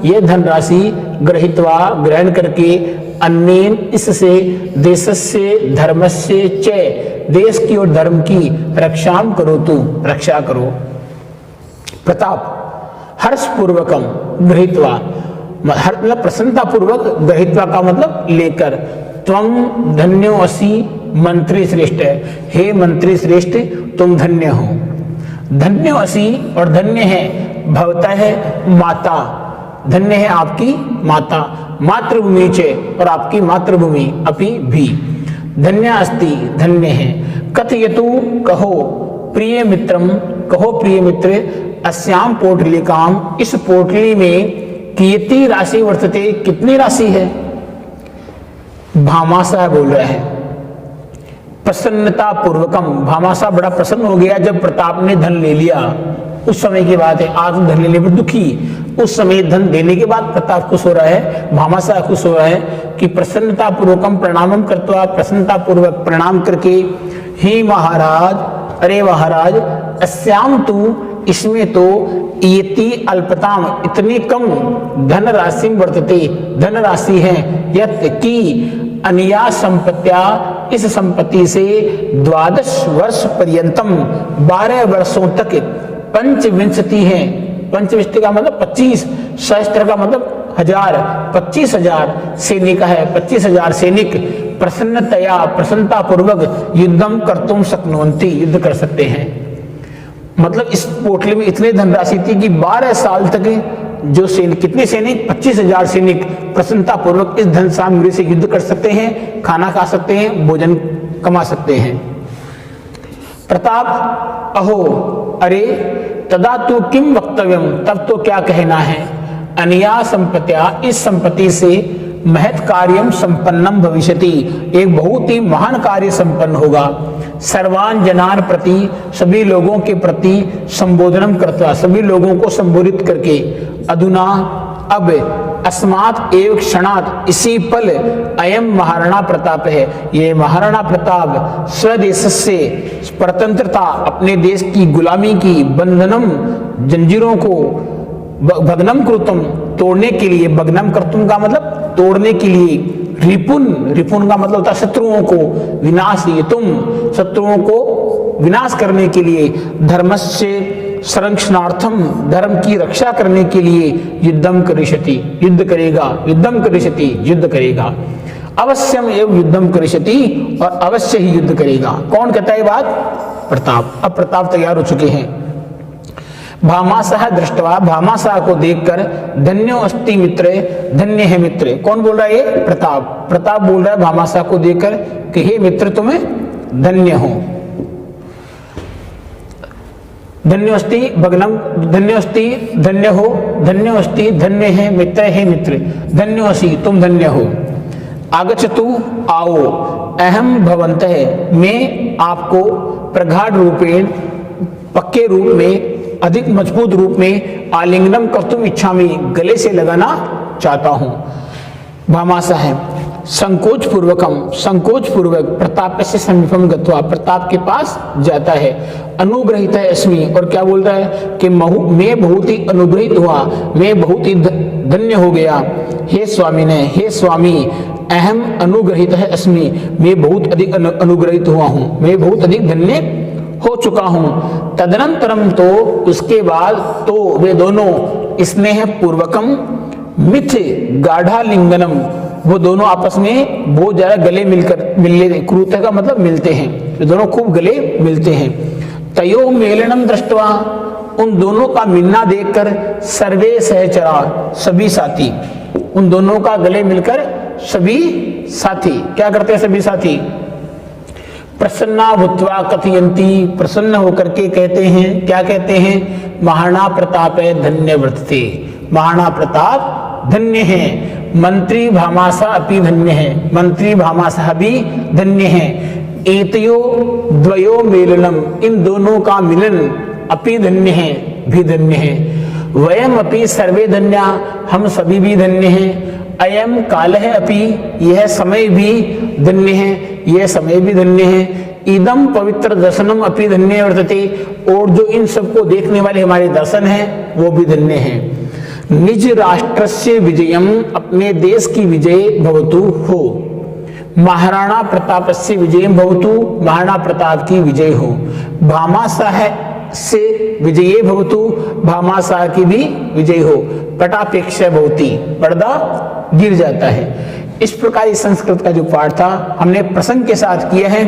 A: ये धनराशि गृहीत्वा ग्रहण करके, अन्येन इससे, देशस्य धर्मस्य च, देश की और धर्म की रक्षाम करो, तू रक्षा करो। प्रताप हर्षपूर्वकम गृहीत्वा, मतलब प्रसन्नता पूर्वक, गृहीत्वा का मतलब लेकर, त्वं धन्यो असि मंत्री श्रेष्ठ, हे मंत्री श्रेष्ठ तुम धन्य हो। धन्यो असि और धन्य है भवता है माता, धन्य है आपकी माता, मातृभूमि चे और आपकी मातृभूमि अपि भी, धन्य अस्ति धन्य है। कथयतु कहो प्रिय मित्रम, कहो प्रिय मित्र, अस्याम पोटलिकाम, इस पोटली में कियती राशि वर्तते, कितनी राशि है। भामाशाह बोल रहे हैं प्रसन्नता पूर्वकम, भामाशाह बड़ा प्रसन्न हो गया जब प्रताप ने धन ले लिया। उस समय की बात है, आज धन लेने पर दुखी, उस समय धन देने के बाद प्रताप खुश हो रहा है, भामाशाह खुश हो रहा है कि प्रसन्नता पूर्वकम प्रणामम करता, प्रसन्नता पूर्वक प्रणाम करके, हे महाराज, अरे महाराज, अस्याम तू, इसमें तो, इयति अल्पताम, इतनी कम धन राशि वर्तते, धन राशि है, यत की अनिया संपत्तिया, इस संपत्ति से 12 वर्ष पर्यंतम, 12 वर्षों तक, पंचविंशति है, पंचविंशति का मतलब 25, सहस्त्र का मतलब 1000, 25,000 सैनिक है, 25,000 सैनिक प्रसन्नतया, प्रसन्नता पूर्वक युद्धम कर्तुम शक्नुवन्ति, युद्ध कर सकते हैं। मतलब इस पोटली में इतने धनराशि थी कि 12 साल तक जो सैनिक, कितने सैनिक, 25,000 सैनिक प्रसन्नता पूर्वक इस धन सामग्री से युद्ध कर सकते हैं, खाना खा सकते हैं, भोजन कमा सकते हैं। प्रताप अहो, अरे, तदा तो किम वक्तव्यम, तब तो क्या कहना है, अनिया संपत्तिया, इस संपत्ति से महत् कार्यम संपन्नम भविष्यति, एक बहुत ही महान कार्य संपन्न होगा। सर्वान जनान प्रति, सभी लोगों के प्रति, संबोधनम करता, सभी लोगों को संबोधित करके, अधुना अब, अस्मात् एव क्षणात्, इसी पल, अयम महाराणा प्रताप है, ये महाराणा प्रताप स्वदेश से स्वतंत्रता, अपने देश की गुलामी की, बंधनम, जंजीरों को, भग्नम कृतम, तोड़ने के लिए, भग्नम कर्तुम का मतलब तोड़ने के लिए, रिपुन, रिपुन का मतलब होता है शत्रुओं को, विनाश, ये तुम शत्रुओं को विनाश करने के लिए, धर्मस्य संरक्षणार्थम, धर्म की रक्षा करने के लिए, युद्धम करिष्यति, युद्ध करेगा, युद्धम करिष्यति, युद्ध करेगा, अवश्यम एवं युद्धम करिष्यति, और अवश्य ही युद्ध करेगा। कौन कहता है बात, प्रताप। अब प्रताप तैयार हो चुके हैं। भामाशाह दृष्टवा, भामाशाह को देखकर, धन्यो अस्ति मित्र, धन्य है मित्र। कौन बोल रहा है ये, प्रताप। प्रताप बोल रहा है भामाशाह को देखकर कि हे मित्र तुम्हें धन्य हो, धन्योस्ति भग्नम, धन्योस्ति धन्य हो, धन्योस्ति धन्य है, मित्र है मित्र, धन्योसी तुम धन्य हो। आगच्छतु आओ, अहम भवन्तः, मैं आपको प्रगाढ़ रूपेण, पक्के रूप में, अधिक मजबूत रूप में, आलिंगनम कर्तुम इच्छामि, गले से लगाना चाहता हूं। भामाशाह संकोच पूर्वकम, संकोच पूर्वक, प्रताप से समीपम गत्वा, प्रताप के पास जाता है। अनुग्रहित है अस्मि, और क्या बोल रहा है कि मैं बहुत ही अनुग्रहित हुआ, मैं बहुत ही धन्य हो गया। हे स्वामी ने, हे स्वामी, अहम अनुग्रहित है अस्मि, मैं बहुत अधिक अनुग्रहित हुआ हूँ, मैं बहुत अधिक धन्य हो चुका हूँ। तदनंतरम, तो उसके बाद, तो वे दोनों स्नेह पूर्वकम मिथ गाढ़ालिंगनम, वो दोनों आपस में बहुत ज्यादा गले मिलकर, मिलने, क्रूरता का मतलब मिलते हैं, वे दोनों खूब गले मिलते हैं। तयो मेलनम दृष्टवा, उन दोनों का मिलना देखकर सर्वे सहचरा, सभी साथी, उन दोनों का गले मिलकर सभी साथी क्या करते हैं? सभी साथी प्रसन्ना भूत्वा कथयन्ति, प्रसन्न होकर के कहते हैं, क्या कहते हैं? महाराणा प्रताप धन्य वर्तते, महाराणा प्रताप धन्य है। मंत्री भामासा अपि धन्य है, मंत्री भामासा भी धन्य है। एतयो द्वयो मेलनम, इन दोनों का मिलन अपि धन्य है, भी धन्य है। वयम अपि सर्वे धन्या, हम सभी भी धन्य हैं। अयम कालः अपि, यह समय भी धन्य है, यह समय भी धन्य है। इदम पवित्र दर्शनम अपि धन्य वर्तते, और जो इन सबको देखने वाले हमारे दर्शन हैं वो भी धन्य हैं। निज राष्ट्रस्य विजयम, अपने देश की विजय भवतु हो। महाराणा प्रतापस्य विजयम भवतु, महाराणा प्रताप की विजय हो। भामाशाह से विजय भवतु, भामाशाह की भी विजय हो। पटापेक्षा भवति, पर्दा गिर जाता है। इस प्रकार इस संस्कृत का जो पाठ था हमने प्रसंग के साथ किया है,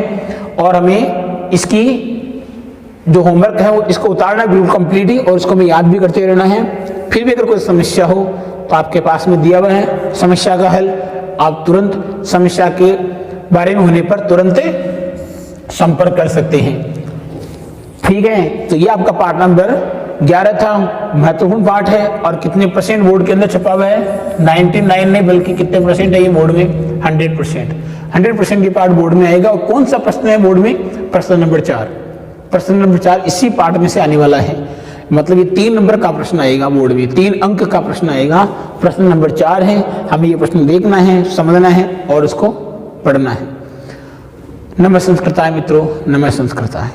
A: और हमें इसकी जो होमवर्क है वो इसको उतारना बिल्कुल कंप्लीट ही, और इसको हमें याद भी करते रहना है। फिर भी अगर कोई समस्या हो तो आपके पास में दिया हुआ है समस्या का हल, आप तुरंत समस्या के बारे में होने पर तुरंत संपर्क कर सकते हैं। ठीक है, तो ये आपका पाठ नंबर 11 था, महत्वपूर्ण पाठ है। और कितने परसेंट बोर्ड के अंदर छपा हुआ है? 99 नहीं, बल्कि कितने परसेंट है ये बोर्ड में? 100%। 100% की पाठ बोर्ड में आएगा। और कौन सा प्रश्न है बोर्ड में? प्रश्न नंबर 4। प्रश्न नंबर 4 इसी पाठ में से आने वाला है। मतलब ये 3 नंबर का प्रश्न आएगा बोर्ड में, 3 अंक का प्रश्न आएगा। प्रश्न नंबर 4 है, हमें ये प्रश्न देखना है, समझना है और उसको पढ़ना है। नमः संस्कृताय मित्रों, नमः संस्कृताय।